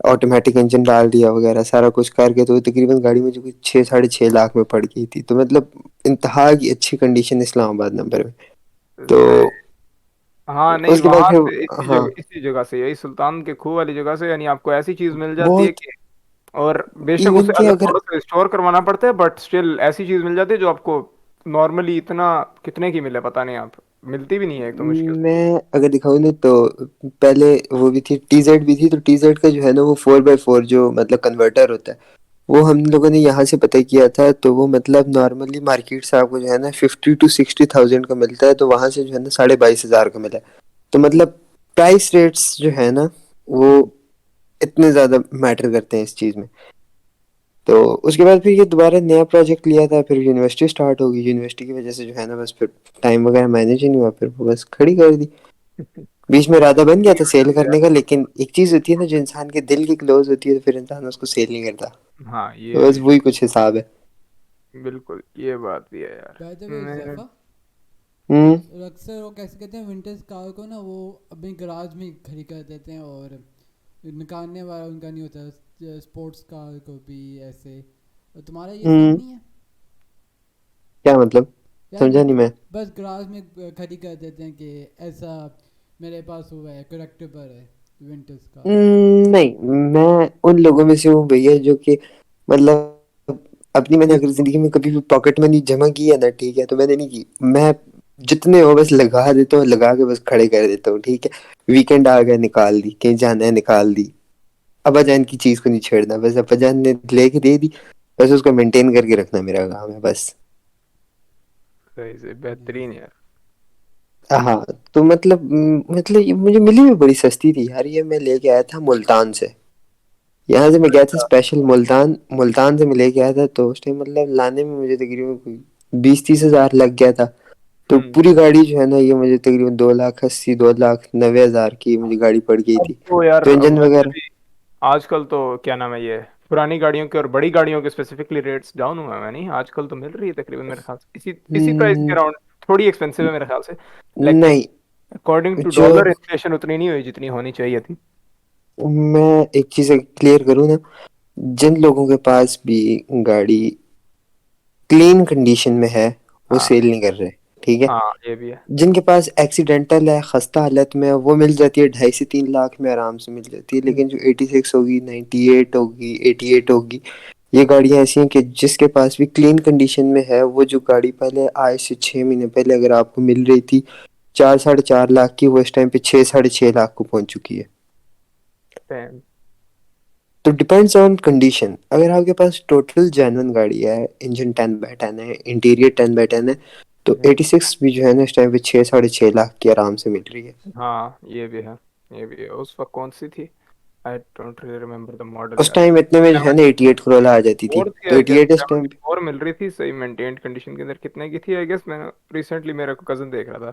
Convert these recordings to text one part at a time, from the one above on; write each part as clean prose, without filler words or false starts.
Automatic engine ڈال دیا وغیرہ سارا کچھ کر کے، تو تقریباً گاڑی میں جو 6-6.5 لاکھ میں پڑ گئی تھی. تو مطلب انتہا کی اچھی کنڈیشن اسلام آباد نمبر میں. تو ہاں نہیں، اس کے بعد وہاں سے پھر ہاں اسی جگہ سے، یہی سلطان کے کھو والی جگہ سے، یعنی آپ کو ایسی چیز مل جاتی ہے بہت کہ، اور بے شک ایون اسے کہ الگ اگر تھوڑا سا اسٹور کروانا پڑتا ہے، بٹ اسٹل ایسی چیز مل جاتی ہے جو آپ کو نارملی اتنا کتنے کی ملے پتہ نہیں، آپ ملتی بھی نہیں ہے ایک تو مشکل سے. میں اگر دکھاؤں نا تو پہلے وہ بھی تھی ٹی زیڈ بھی تھی. تو ٹی زیڈ کا جو ہے نا وہ 4x4 جو مطلب کنورٹر ہوتا ہے وہ ہم لوگوں نے یہاں سے پتہ کیا تھا. تو وہ مطلب نارملی مارکیٹ سے آپ کو جو ہے نا 50,000 to 60,000 کا ملتا ہے. تو وہاں سے جو ہے نا 22,500 کا ملا. تو مطلب پرائس ریٹس جو ہے نا وہ اتنے زیادہ میٹر کرتے ہیں اس چیز میں. تو اس کے بعد پھر یہ دوبارہ نیا پروجیکٹ لیا تھا. پھر یونیورسٹی اسٹارٹ ہوگی، یونیورسٹی کی وجہ سے جو ہے نا بس پھر ٹائم وغیرہ مینیج ہی نہیں ہوا. پھر وہ بس کھڑی کر دی. بیچ میں ارادہ بن گیا تھا سیل کرنے کا، لیکن ایک چیز ہوتی ہے نا جو انسان کے دل کی کلوز ہوتی ہے تو پھر انسان اس کو سیل نہیں کرتا. ہاں یہ تو بھی بس وہی کچھ حساب ہے. بالکل، یہ بات بھی ہے یار. بائی دا وے میں حذیفہ، ہوں اکثر وہ کیسے کہتے ہیں ونٹیج کار کو نا وہ اپنے گراج میں کھڑی کر دیتے ہیں، اور نکالنے والا ان کا نہیں ہوتا. اسپورٹس کار کو بھی ایسے. اور تمہارا یہ سین ہوں نہیں ہے کیا مطلب؟ یار؟ سمجھا نہیں میں. بس گراج میں کھڑی کر دیتے ہیں کہ ایسا میرے پاس ہوا ہے، کریکٹیبل ہے ونٹیج کار. نہیں، میں ان لوگوں میں سے ہوں بھیا جو کہ مطلب اپنی میں نے اگر زندگی میں کبھی بھی پاکٹ منی جمع کی ہے نا، ٹھیک ہے، تو میں نے نہیں کی. میں جتنے ہو بس لگا دیتا ہوں، لگا کے بس کھڑے کر دیتا ہوں. ٹھیک ہے، ویکینڈ آ گیا نکال دی، کہیں جانا ہے نکال دی. ابا جان کی چیز کو نہیں چھیڑنا، بس ابا جان نے لے کے دے دی، بس اس کو مینٹین کر کے رکھنا میرا کام ہے بس. صحیح سے بہترین یار. ہاں تو مطلب یہ مجھے ملی بھی بڑی سستی تھی یار. یہ میں لے کے آیا تھا ملتان سے. یہاں سے میں گیا تھا اسپیشل ملتان سے میں لے کے آیا تھا. تو اس ٹائم مطلب لانے میں مجھے تقریباً کوئی 20-30 ہزار لگ گیا تھا. تو پوری گاڑی جو ہے نا یہ مجھے تقریباً 2,80,000 2,90,000 کی مجھے گاڑی پڑ گئی اب تھی. تو یار تو انجن ویسے وغیرہ بھی آج کل تو کیا نام ہے، یہ پرانی گاڑیوں کے اور بڑی گاڑیوں کے اسپیسیفکلی ریٹس ڈاؤن ہوا ہے. نہیں آج کل تو مل رہی ہے تقریباً میرے خیال سے اسی پرائس کے اراؤنڈ. تھوڑی ایکسپینسو ہے میرے خیال سے، لیکن نہیں. اکارڈنگ ٹو جو ڈالر انفلیشن اتنی نہیں ہوئی جتنی ہونی چاہیے تھی. میں ایک چیز کلیئر کروں نا، جن لوگوں کے پاس بھی گاڑی کلین کنڈیشن میں ہے وہ ہاں سیل نہیں کر رہے. ٹھیک ہے، ہاں یہ بھی ہے. جن کے پاس ایکسیڈنٹل ہے، خستہ حالت میں، وہ مل جاتی ہے 2.5 سے 3 لاکھ میں آرام سے مل جاتی ہے. لیکن جو 86 ہوگی، 98 ہوگی، 88 ہوگی، یہ گاڑیاں ایسی ہیں کہ جس کے پاس بھی کلین کنڈیشن میں ہے، وہ جو گاڑی پہلے آج سے 6 مہینے پہلے اگر آپ کو مل رہی تھی 4-4.5 لاکھ کی، وہ اس ٹائم پہ 6-6.5 لاکھ کو پہنچ چکی ہے. Damn. تو ڈپینڈس آن کنڈیشن. اگر آپ کے پاس ٹوٹل جینون گاڑی ہے، انجن 10/10 ہے، انٹیریئر 10/10 ہے، تو 86 بھی جو ہے نا اس ٹائم پہ 6-6.5 لاکھ کی آرام سے مل رہی ہے. ہاں یہ بھی ہے. یہ بھی ہے. اس وقت کون سی تھی؟ I don't really remember the model اس یار. ٹائم اتنے میں جو ہے نا 88 74 کرولا آ جاتی تھی. تھی تو آئی گیس. 88 اس ٹائم 74 مل رہی تھی صحیح مینٹینڈ کنڈیشن کے اندر. کتنے کی تھی؟ آئی گیس میں ریسنٹلی میرا کزن دیکھ رہا تھا،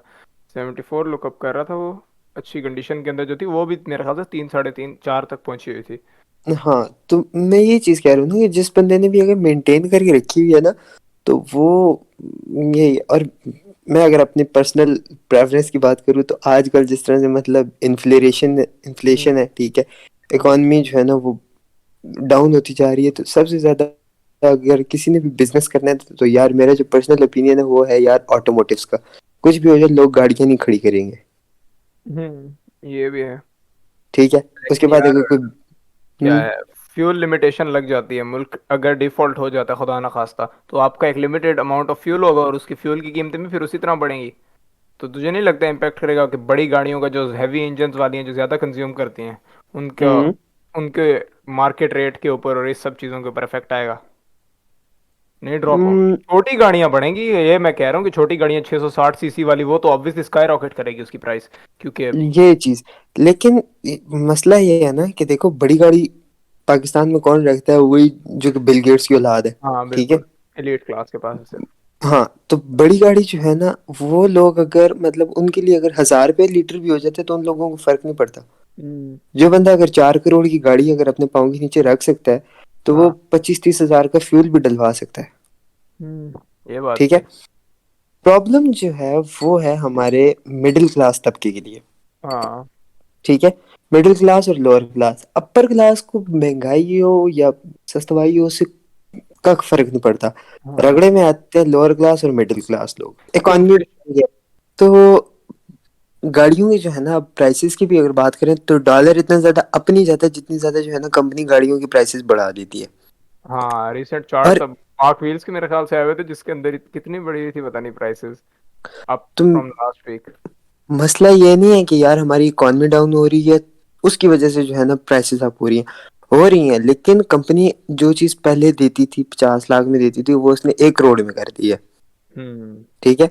74 لک اپ کر رہا تھا. وہ اچھی کنڈیشن کے اندر جو تھی وہ بھی میرے خیال سے 3 3.5 4 تک پہنچی ہوئی تھی. ہاں تو میں یہ چیز کہہ رہا ہوں نا کہ جس بندے نے بھی اگر مینٹین کر کے رکھی ہوئی ہے نا تو وہ یہ. اور میں اگر اپنی پرسنل پریفرنس کی بات کروں تو آج کل جس طرح سے مطلب انفلیشن ہے، ٹھیک ہے، اکانومی جو ہے نا وہ ڈاؤن ہوتی جا رہی ہے. تو سب سے زیادہ اگر کسی نے بھی بزنس کرنا ہے تو یار میرا جو پرسنل اوپینین ہے وہ ہے یار آٹوموٹیوز کا. کچھ بھی ہو جائے لوگ گاڑیاں نہیں کھڑی کریں گے. یہ بھی ہے. ٹھیک ہے، اس کے لیکن بعد یار اگر کوئی کیا ہے، فیول لمیٹیشن لگ جاتی ہے. ملک اگر ڈیفالٹ ہو جاتا ہے خدا نخواستہ، تو آپ کا ایک لمیٹیڈ اماؤنٹ آف فیول ہوگا، اور اس کی فیول کی قیمتیں بھی پھر اسی طرح بڑھیں گی. تو تجھے نہیں لگتا امپیکٹ کرے گا کہ بڑی گاڑیوں کا جو ہیوی انجنز والی ہیں جو زیادہ کنزیوم کرتی ہیں ان کا ان کے مارکیٹ ریٹ کے اوپر اور اس سب چیزوں کے اوپر افیکٹ آئے گا؟ نہیں ڈراپ ہوں گی. چھوٹی گاڑیاں بڑھیں گی، یہ میں کہہ رہا ہوں کہ چھوٹی گاڑیاں 660 cc والی وہ تو آبویسلی اسکائی راکٹ کرے گی اس کی پرائس، کیونکہ یہ چیز. لیکن مسئلہ یہ ہے نا کہ دیکھو بڑی گاڑی پاکستان میں کون رکھتا ہے؟ وہی جو کہ بل گیٹس کی اولاد ہے. ہاں ٹھیک ہے، بالکل ایلیٹ کلاس کے پاس ہے صرف. ہاں تو بڑی گاڑی جو ہے نا وہ لوگ اگر مطلب ان کے لیے اگر 1,000 روپے لیٹر بھی ہو جاتے تو ان لوگوں کو فرق نہیں پڑتا. جو بندہ اگر 4 کروڑ کی گاڑی اگر اپنے پاؤں کے نیچے رکھ سکتا ہے تو وہ ہاں 25-30 ہزار کا فیول بھی ڈلوا سکتا ہے. یہ بات ٹھیک بھی ہے، ہے. پرابلم جو ہے وہ ہے ہمارے مڈل کلاس طبقے کے لیے. ہاں ٹھیک ہے، مڈل کلاس اور لوور کلاس. اپر کلاس کو مہنگائی ہو یا سستوائی ہو اس سے کا فرق نہیں پڑتا. ہاں رگڑے میں آتے ہیں لوور کلاس اور مڈل کلاس لوگ. Economy inflation. تو گاڑیوں کی جو ہے نا پرائسز کی بھی اگر بات کریں تو ڈالر اتنا زیادہ اپ نہیں جاتا جتنی زیادہ جو ہے نا کمپنی گاڑیوں کی پرائسز بڑھا دیتی ہے. ہاں ریسنٹ اور چارٹس اب آرک ویلز کے میرے خیال سے آئے ہوئے تھے جس کے اندر کتنی بڑی ہوئی تھی پتہ نہیں پرائسز اپ تم فرام لاسٹ ویک. مسئلہ یہ نہیں ہے کہ یار ہماری اکانومی ڈاؤن ہو رہی ہے اس کی وجہ سے جو ہے نا پرائسز اپ ہو رہی ہیں لیکن کمپنی جو چیز پہلے دیتی تھی 50 لاکھ میں دیتی تھی وہ اس نے 1 کروڑ میں کر دی ہے. ہوں ٹھیک ہے.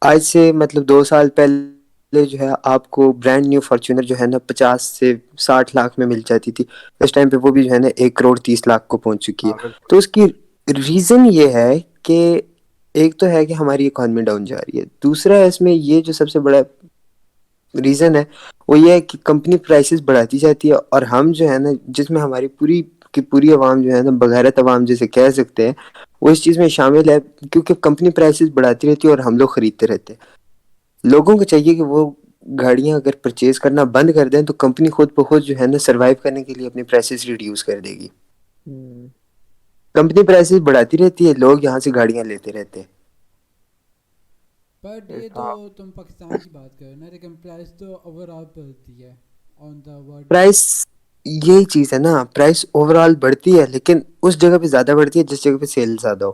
آج سے مطلب 2 سال پہلے جو ہے آپ کو برانڈ نیو فارچونر جو ہے نا 50 سے 60 لاکھ میں مل جاتی تھی. اس ٹائم پہ وہ بھی جو ہے نا 1 کروڑ 30 لاکھ کو پہنچ چکی ہے. ہاں بالکل. تو اس کی ریزن یہ ہے کہ ایک تو ہے کہ ہماری اکانومی ڈاؤن جا رہی ہے. دوسرا اس میں یہ جو سب سے بڑا ریزن ہے وہ یہ ہے کہ کمپنی پرائسز بڑھاتی جاتی ہے اور ہم جو ہے نا جس میں ہماری پوری کی پوری عوام جو ہے نا بغیرت عوام جیسے کہہ سکتے ہیں وہ اس چیز میں شامل ہے کیونکہ کمپنی پرائسز بڑھاتی رہتی ہے اور ہم لوگ خریدتے رہتے ہیں. لوگوں کو چاہیے کہ وہ گاڑیاں اگر پرچیز کرنا بند کر دیں تو کمپنی خود بخود جو ہے نا سروائیو کرنے کے لیے اپنی پرائسز ریڈیوس کر دے گی. ہوں کمپنی پرائسز بڑھاتی رہتی ہے لوگ یہاں سے گاڑیاں لیتے رہتے ہیں. بٹ یہ تو ہاں تم پاکستان کی بات کرو نا لیکن پرائس تو اوور آل بڑھتی ہے آن دا ورلڈ پرائس لیول. یہی چیز ہے نا پرائس اوور آل بڑھتی ہے لیکن اس جگہ پہ زیادہ بڑھتی ہے جس جگہ پہ سیل زیادہ ہو.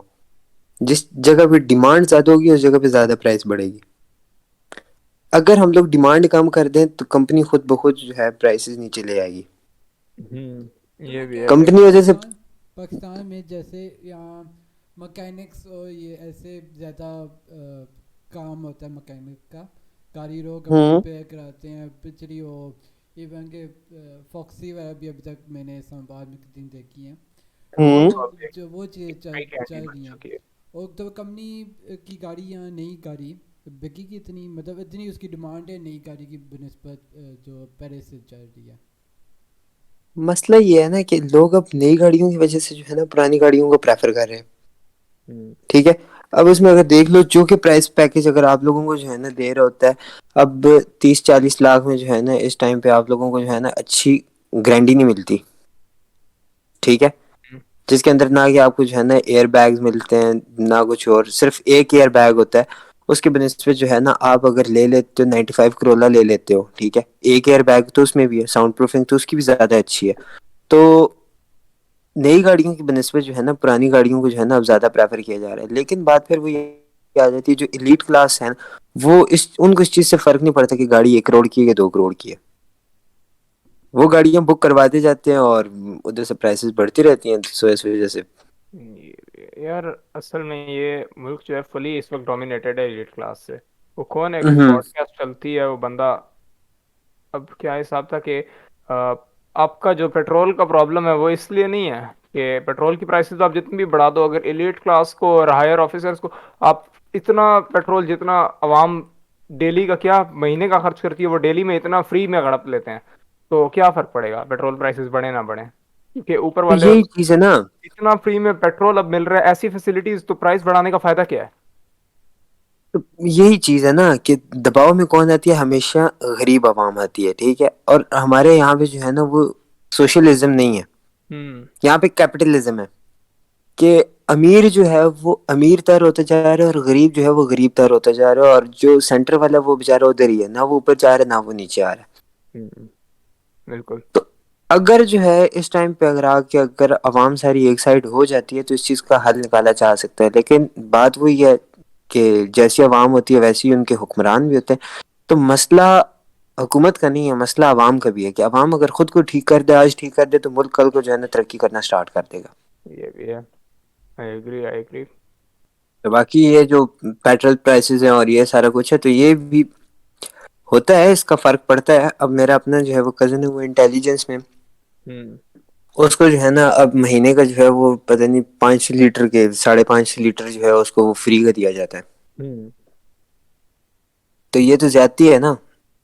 جس جگہ پہ ڈیمانڈ زیادہ ہوگی اس جگہ پہ زیادہ پرائس بڑھے گی. اگر ہم لوگ ڈیمانڈ کم کر دیں تو کمپنی خود بخود جو ہے پرائسز نیچے لے آئے گی. یہ تمہیں بھی کیا ہے. لگتا ہے کمپنی وجہ سے پاکستان میں جیسے یہاں مکینکس اور یہ ایسے زیادہ کام ہوتا ہے مکینک کا گاڑی روک اپنی ہوں ریپیئر کراتے ہیں پچھلی ہو ایون کہ فاکسی وغیرہ بھی ابھی تک میں نے اسلام آباد میں کتنی دیکھی ہیں وہ تو ہوں تو اب ایک جو وہ چیز نئی کینٹی چل بن رہی ہیں. چکی ہے. اور تو کمپنی کی گاڑی یہاں نئی گاڑی بکی کی اتنی مطلب اتنی اس کی ڈیمانڈ ہے نئی گاڑی کی بنسبت جو پہلے سے چل رہی ہے. مسئلہ یہ ہے نا کہ لوگ اب نئی گاڑیوں کی وجہ سے جو ہے نا پرانی گاڑیوں کو پریفر کر رہے ہیں. ہوں ٹھیک ہے. اب اس میں اگر دیکھ لو جو کہ پرائس پیکج اگر آپ لوگوں کو جو ہے نا دے رہا ہوتا ہے اب 30 40 لاکھ میں جو ہے نا اس ٹائم پہ آپ لوگوں کو جو ہے نا اچھی گارنٹی نہیں ملتی. ٹھیک ہے. جس کے اندر نہ کہ آپ کو جو ہے نا ایئر بیگز ملتے ہیں نہ کچھ اور صرف ایک ایئر بیگ ہوتا ہے. اس کے بنسبت جو ہے نا آپ اگر لے لیتے ہو 95 کرولا لے لیتے ہو. ٹھیک ہے. ایک ایئر بیگ تو اس میں بھی ہے ساؤنڈ پروفنگ تو اس کی بھی زیادہ اچھی ہے. تو نئی گاڑیوں کی بنسبت جو ہے نا پرانی گاڑیوں کو جو ہے نا اب زیادہ پریفر کیا جا رہا ہے. لیکن بات پھر وہ یہ آ جاتی ہے جو ایلیٹ کلاس ہے وہ ان کو اس چیز سے فرق نہیں پڑتا کہ گاڑی 1 کروڑ کی ہے یا 2 کروڑ کی ہے. وہ گاڑیاں بک کرواتے جاتے ہیں اور ادھر سے پرائسز بڑھتی رہتی ہیں سو اس وجہ سے. یار اصل میں یہ ملک جو ہے فلی اس وقت ڈومینیٹڈ ہے ایلیٹ کلاس سے. وہ کون ہے ایک ہوں پوڈ کاسٹ چلتی ہے وہ بندہ اب کیا حساب تھا کہ آپ کا جو پیٹرول کا پرابلم ہے وہ اس لیے نہیں ہے کہ پیٹرول کی پرائسز آپ جتنی بھی بڑھا دو اگر ایلیٹ کلاس کو اور ہائر آفیسرس کو آپ اتنا پیٹرول جتنا عوام ڈیلی کا کیا مہینے کا خرچ کرتی ہے وہ ڈیلی میں اتنا فری میں گڑپ لیتے ہیں تو کیا فرق پڑے گا پیٹرول پرائسز بڑھے نہ بڑھیں کیونکہ اوپر تو والے یہی چیز ہے نا. اتنا فری میں پیٹرول اب مل رہا ہے ایسی فیسلٹیز تو پرائس بڑھانے کا فائدہ کیا ہے. تو یہی چیز ہے نا کہ دباؤ میں کون آتی ہے ہمیشہ غریب عوام آتی ہے. ٹھیک ہے. اور ہمارے یہاں پہ جو ہے نا وہ سوشلزم نہیں ہے ہوں یہاں پہ کیپٹلزم ہے کہ امیر جو ہے وہ امیر تر ہوتا جا رہا ہے اور غریب جو ہے وہ غریب تر ہوتا جا رہا ہے اور جو سینٹر والا ہے وہ بےچارا ادھر ہی ہے نہ وہ اوپر جا رہا ہے نہ وہ نیچے آ رہا ہے. بالکل. تو اگر جو ہے اس ٹائم پہ اگر آ کے اگر عوام ساری ایک سائڈ ہو جاتی ہے تو اس چیز کا حل نکالا جا سکتا ہے. لیکن بات وہی ہے کہ جیسی عوام ہوتی ہے ویسے ہی ان کے حکمران بھی ہوتے ہیں. تو مسئلہ حکومت کا نہیں ہے مسئلہ عوام کا بھی ہے کہ عوام اگر خود کو ٹھیک کر دے آج ٹھیک کر دے تو ملک کل کو جو ہے نا ترقی کرنا اسٹارٹ کر دے گا. یہ بھی ہے. I agree I agree. تو باقی یہ جو پیٹرول پرائسز ہیں اور یہ سارا کچھ ہے تو یہ بھی ہوتا ہے اس کا فرق پڑتا ہے. اب میرا اپنا جو ہے وہ کزن ہے وہ انٹیلیجنس میں ہوں اس کو جو ہے نا اب مہینے کا جو ہے وہ پتہ نہیں 5 لیٹر کے 5.5 لیٹر جو ہے اس کو وہ فری کا دیا جاتا ہے. ہوں تو یہ تو زیادتی ہے نا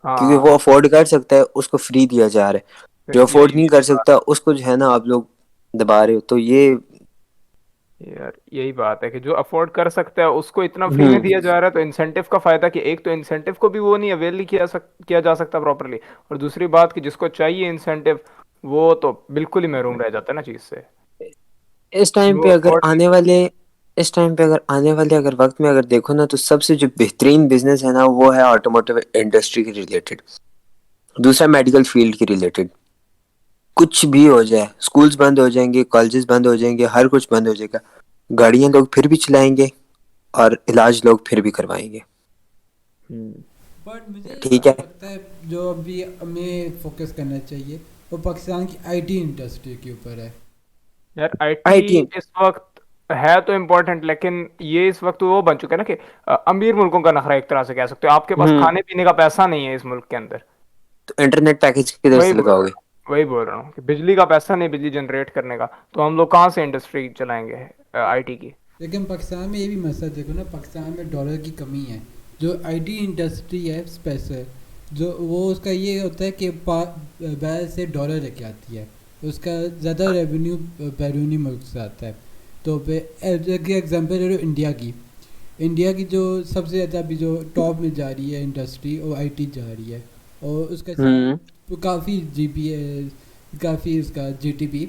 کیونکہ ہاں وہ افورڈ کر سکتا ہے اس کو فری دیا جا رہا ہے. جو افورڈ یہی نہیں کر سکتا اس کو جو ہے نا آپ لوگ دبا رہے ہو. تو یہ یار یہی بات ہے کہ جو افورڈ کر سکتا ہے اس کو اتنا فری میں ہوں دیا جا رہا ہے، تو انسینٹیو کا فائدہ کہ ایک تو انسینٹیو کو بھی وہ نہیں اویل نہیں کیا جا سکتا پراپرلی، اور دوسری بات کہ جس کو چاہیے انسینٹیو وہ تو بالکل ہی محروم رہ جاتا ہے نا چیز سے، اس ٹائم جو پہ اگر افورڈ آنے والے اس ٹائم پہ اگر آنے والے اگر وقت میں اگر دیکھو نا، تو سب سے جو بہترین بزنس ہے نا وہ ہے آٹوموٹیو انڈسٹری کے ریلیٹڈ، دوسرا میڈیکل فیلڈ کے ریلیٹڈ. کچھ بھی ہو جائے، سکولز بند ہو جائیں گے، کالجز بند ہو جائیں گے، ہر کچھ بند ہو جائے گا، گاڑیاں لوگ پھر بھی چلائیں گے اور علاج لوگ پھر بھی کروائیں گے. بٹ مجھے ٹھیک جو ہے. لگتا ہے جو ابھی ہمیں فوکس کرنا چاہیے وہ پاکستان کی آئی ٹی انڈسٹری کے اوپر ہے. یار آئی ٹی آئی ٹی اس وقت ہے تو امپورٹنٹ، لیکن یہ اس وقت وہ بن چکا ہے نا کہ امیر ملکوں کا نخرہ ایک طرح سے کہہ سکتے ہو، آپ کے پاس کھانے پینے کا پیسہ نہیں ہے اس ملک کے اندر. تو انٹرنیٹ پیکج کدھر وہی سے بول لگاؤ رہا گے؟ ہوں وہی بول رہا ہوں کہ بجلی کا پیسہ نہیں بجلی جنریٹ کرنے کا، تو ہم لوگ کہاں سے انڈسٹری چلائیں گے آئی ٹی کی. لیکن پاکستان میں یہ بھی مسئلہ دیکھو نا، پاکستان میں ڈالر کی کمی ہے. جو آئی ٹی انڈسٹری ہے اسپیشل، جو وہ اس کا یہ ہوتا ہے کہ باہر سے ڈالر لے کے آتی ہے، اس کا زیادہ ریونیو بیرونی ملک سے آتا ہے. تو پہ ایگزامپل لے لو انڈیا کی جو سب سے زیادہ ابھی جو ٹاپ میں جا رہی ہے انڈسٹری وہ آئی ٹی جا رہی ہے، اور اس کا ہوں کافی جی پی ہے، کافی اس کا جی ٹی پی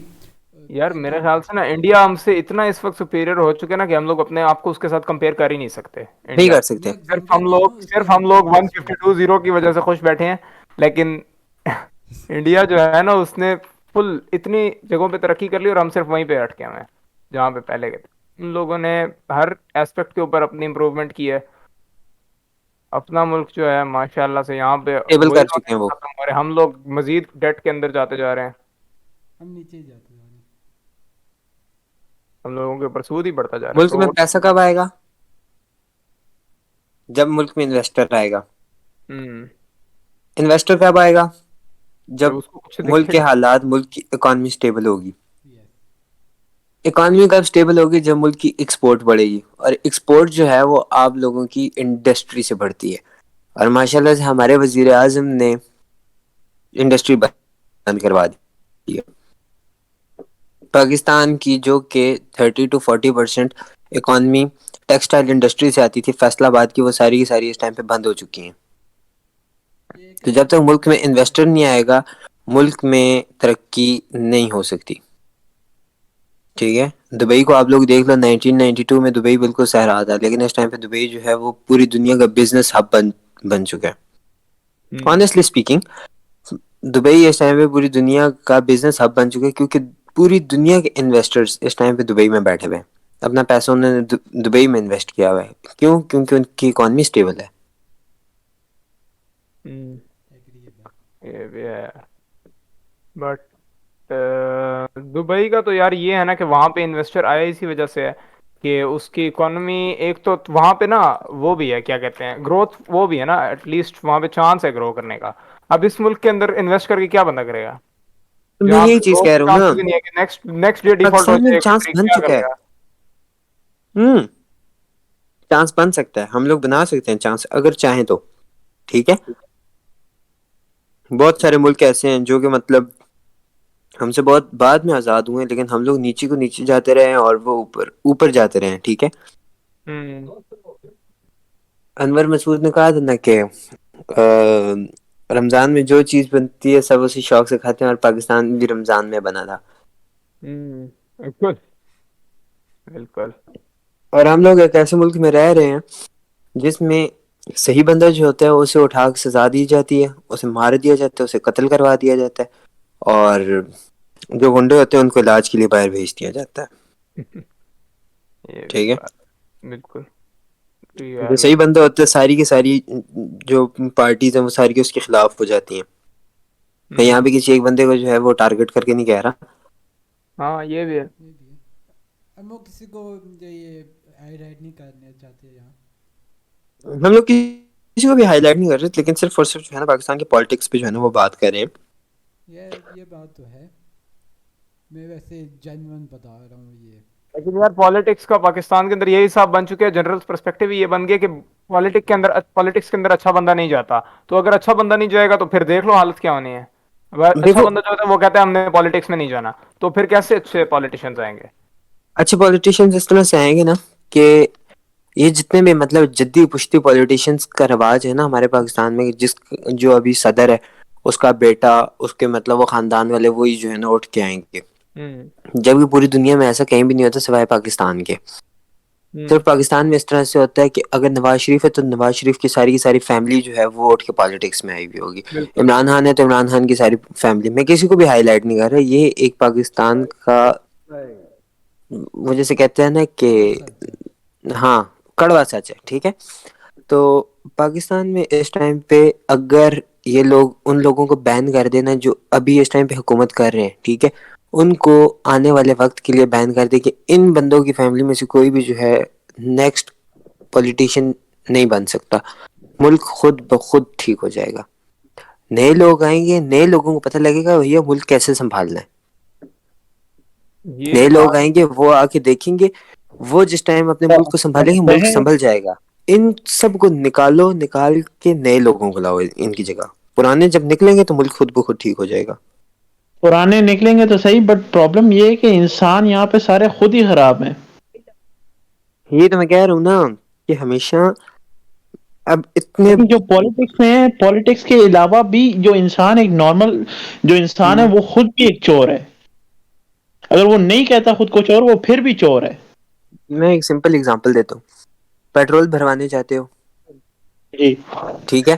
یار آئی ٹی میرے خیال سے نا انڈیا ہم سے اتنا اس وقت سپیریئر ہو چکے نا کہ ہم لوگ اپنے آپ کو اس کے ساتھ کمپیئر کر ہی نہیں سکتے. نہیں انڈیا کر سکتے. میں صرف ایگزامپل ہم دے رہا لوگ ہوں اس کے صرف ہم لوگ انڈسٹری کی. 152 کی وجہ سے خوش بیٹھے ہیں، لیکن انڈیا جو ہے نا اس نے فل اتنی جگہوں پہ ترقی کر لی اور ہم صرف وہیں پہ اٹکے ہوئے ہیں جہاں پہ پہلے کے تھے. ان لوگوں نے ہر ایسپیکٹ کے اوپر اپنی امپروومنٹ کی ہے. اپنا ملک جو ہے ماشاء اللہ سے یہاں پہ ٹیبل وہی کر چکے ہونے ہیں سے وہ. ختم ہو رہے ہیں، ہم لوگ مزید ڈیٹ کے اندر جاتے جا رہے ہیں. ہم نیچے ہی جاتے جا رہے ہیں. ہم لوگوں کے اوپر سود ہی بڑھتا جا رہا ہے ملک میں تو. پیسہ کب آئے گا؟ جب ملک میں انویسٹر آئے گا. ہوں انویسٹر کب آئے گا؟ جب اس کو کچھ ملک دکھے کے گا. حالات، ملک کی اکانومی سٹیبل ہوگی. Yes. اکانومی کب سٹیبل ہوگی؟ جب ملک کی ایکسپورٹ بڑھے گی، اور ایکسپورٹ جو ہے وہ آپ لوگوں کی انڈسٹری سے بڑھتی ہے. اور ماشاء اللہ سے ہمارے وزیر اعظم نے انڈسٹری بند کروا دی ہے. پاکستان کی جو کہ 30 to 40% اکانومی ٹیکسٹائل انڈسٹری سے آتی تھی، فیصل آباد کی، وہ ساری کی ساری اس ٹائم پہ بند ہو چکی ہیں. یہ ایک تو جب تک ملک میں ایگزامپل انویسٹر نہیں آئے گا، ملک میں ترقی نہیں ہو سکتی. ٹھیک ہے. دبئی کو آپ لوگ دیکھ لو، 1992 میں دبئی بالکل سہ رہا تھا، لیکن اس ٹائم پہ دبئی جو ہے وہ پوری دنیا کا بزنس ہب بن چکا ہے. ہوں آنیسٹلی اسپیکنگ، دبئی اس ٹائم پہ پوری دنیا کا بزنس ہب بن چکا ہے، کیونکہ پوری دنیا کے انویسٹرز اس ٹائم پہ دبئی میں بیٹھے ہوئے ہیں. اپنا پیسہ انہوں نے دبئی میں انویسٹ کیا ہوا ہے. کیوں؟ کیونکہ ان کی اکانومی اسٹیبل ہے. ہوں ایگری ہے بات. یہ بھی ہے. بٹ دبئی کا تو یار یہ ہے نا کہ وہاں پہ انویسٹر آیا اسی وجہ سے ہے کہ اس کی اکانومی ایک تو وہاں پہ نا وہ بھی ہے، کیا کہتے ہیں، گروتھ وہ بھی ہے نا، ایٹ لیسٹ وہاں پہ چانس ہے گرو کرنے کا. اب اس ملک کے اندر انویسٹ کر کے کیا بندہ کرے گا میں جہاں یہی پہ چیز گرو کہہ کے رہا ہوں نا. چانسز ہی نہیں ہے کہ نیکسٹ ڈے ڈیفالٹ ہو پاکستان میں جائے چانس کنٹری، بن کیا چکا کرے ہے. گا. چانس بن سکتا ہے، ہم لوگ بنا سکتے ہیں چانس اگر چاہیں تو. ٹھیک ہے. بہت سارے ملک ایسے ہیں جو کہ مطلب ہم سے بہت بعد میں آزاد ہوئے، لیکن ہم لوگ نیچے کو نیچے جاتے رہے ہیں اور وہ اوپر اوپر جاتے رہے ہیں. ٹھیک ہے. ہوں انور مسعود نے کہا تھا نا کہ رمضان میں جو چیز بنتی ہے سب اسی شوق سے کھاتے ہیں، اور پاکستان بھی رمضان میں بنا تھا. بالکل بالکل. اور ہم لوگ ایک ایسے ملک میں رہ رہے ہیں جس میں صحیح بندہ جو ہوتا ہے اسے اٹھا کے سزا دی جاتی ہے، اسے مار دیا جاتا ہے، اسے قتل کروا دیا جاتا ہے، اور جو گنڈے ہوتے ہیں ان کو علاج کے لیے باہر بھیج دیا جاتا ہے. یہ بھی ٹھیک ہے. بات بالکل. جو صحیح بندہ ہوتا ہے ساری کی ساری جو پارٹیز ہیں وہ ساری کی اس کے خلاف ہو جاتی ہیں. میں یہاں ہوں پہ کسی ایک بندے کو جو ہے وہ ٹارگٹ کر کے نہیں کہہ رہا. ہاں یہ بھی ہے. یہ بھی ہے. ہم وہ کسی کو جو یہ ہائی لائٹ نہیں کرنا چاہتے یہاں. ہم لوگ کسی کو بھی ہائی لائٹ نہیں کر رہے، لیکن صرف اور صرف جو ہے نا پاکستان کے پالیٹکس پہ جو ہے نا وہ بات کر رہے ہیں. یہ بات تو ہے. میں ویسے جینون بتا رہا ہوں یہ. لیکن یار پالیٹکس کا پاکستان کے اندر یہی حساب بن چکے ہیں، جنرل پرسپیکٹو یہ بن گیا کہ پالیٹکس کے اندر اچھا بندہ نہیں جاتا. تو اگر اچھا بندہ نہیں جائے گا تو پھر دیکھ لو حالت کیا ہونی ہے. اگر اچھا دیکھو بندہ جو ہوتا ہے وہ کہتا ہے ہم نے پالیٹکس میں نہیں جانا، تو پھر کیسے اچھے پالیٹیشینز آئیں گے. اچھے پولیٹیشینز اس طرح سے آئیں گے نا کہ یہ جتنے بھی مطلب جدی پشتی پولیٹیشینز کا رواج ہے نا ہمارے پاکستان میں، جو ابھی صدر ہے اس کا بیٹا، اس کے مطلب وہ خاندان والے وہی جو ہے نا اٹھ کے آئیں گے، ہوں جبکہ پوری دنیا میں ایسا کہیں بھی نہیں ہوتا سوائے پاکستان کے. ہوں صرف پاکستان میں اس طرح سے ہوتا ہے کہ اگر نواز شریف ہے تو نواز شریف کی ساری فیملی جو ہے وہ اٹھ کے پالیٹکس میں آئی ہوئی ہوگی. بالکل. عمران خان ہے تو عمران خان کی ساری فیملی. میں کسی کو بھی ہائی لائٹ نہیں کر رہا، یہ ایک پاکستان کا وہ جیسے کہتے ہیں نا کہ سچ ہے. ہاں کڑوا سچ ہے، ٹھیک ہے. تو پاکستان میں اس ٹائم پہ اگر یہ لوگ ان لوگوں کو بین کر دینا جو ابھی اس ٹائم پہ حکومت کر رہے ہیں، ٹھیک ہے، ان کو آنے والے وقت کے لیے بین کر دے کہ ان بندوں کی فیملی میں سے کوئی بھی جو ہے نیکسٹ پولیٹیشین نہیں بن سکتا، ملک خود بخود ٹھیک ہو جائے گا. نئے لوگ آئیں گے، نئے لوگوں کو پتہ لگے گا بھیا ملک کیسے سنبھالنا ہے. یہ نئے لوگ بات آئیں گے، وہ آ کے دیکھیں گے، وہ جس ٹائم اپنے ملک کو سنبھالیں گے ملک سنبھل جائے گا. ان سب کو نکال کے نئے لوگوں کو لاؤ ان کی جگہ. پرانے جب نکلیں گے تو ملک خود بخود ٹھیک ہو جائے گا. پرانے نکلیں گے تو صحیح، بٹ پرابلم یہ ہے کہ انسان یہاں پہ سارے خود ہی خراب ہیں. یہ تو میں کہہ رہا ہوں نا کہ ہمیشہ اب اتنے جو پالیٹکس میں ہے، پالیٹکس کے علاوہ بھی جو انسان ایک نارمل جو انسان ہے وہ خود بھی ایک چور ہے. اگر وہ نہیں کہتا خود کو چور، وہ پھر بھی چور ہے. میں ایک سمپل اگزامپل دیتا ہوں. پیٹرول بھروانے جاتے ہو، جی ٹھیک ہے،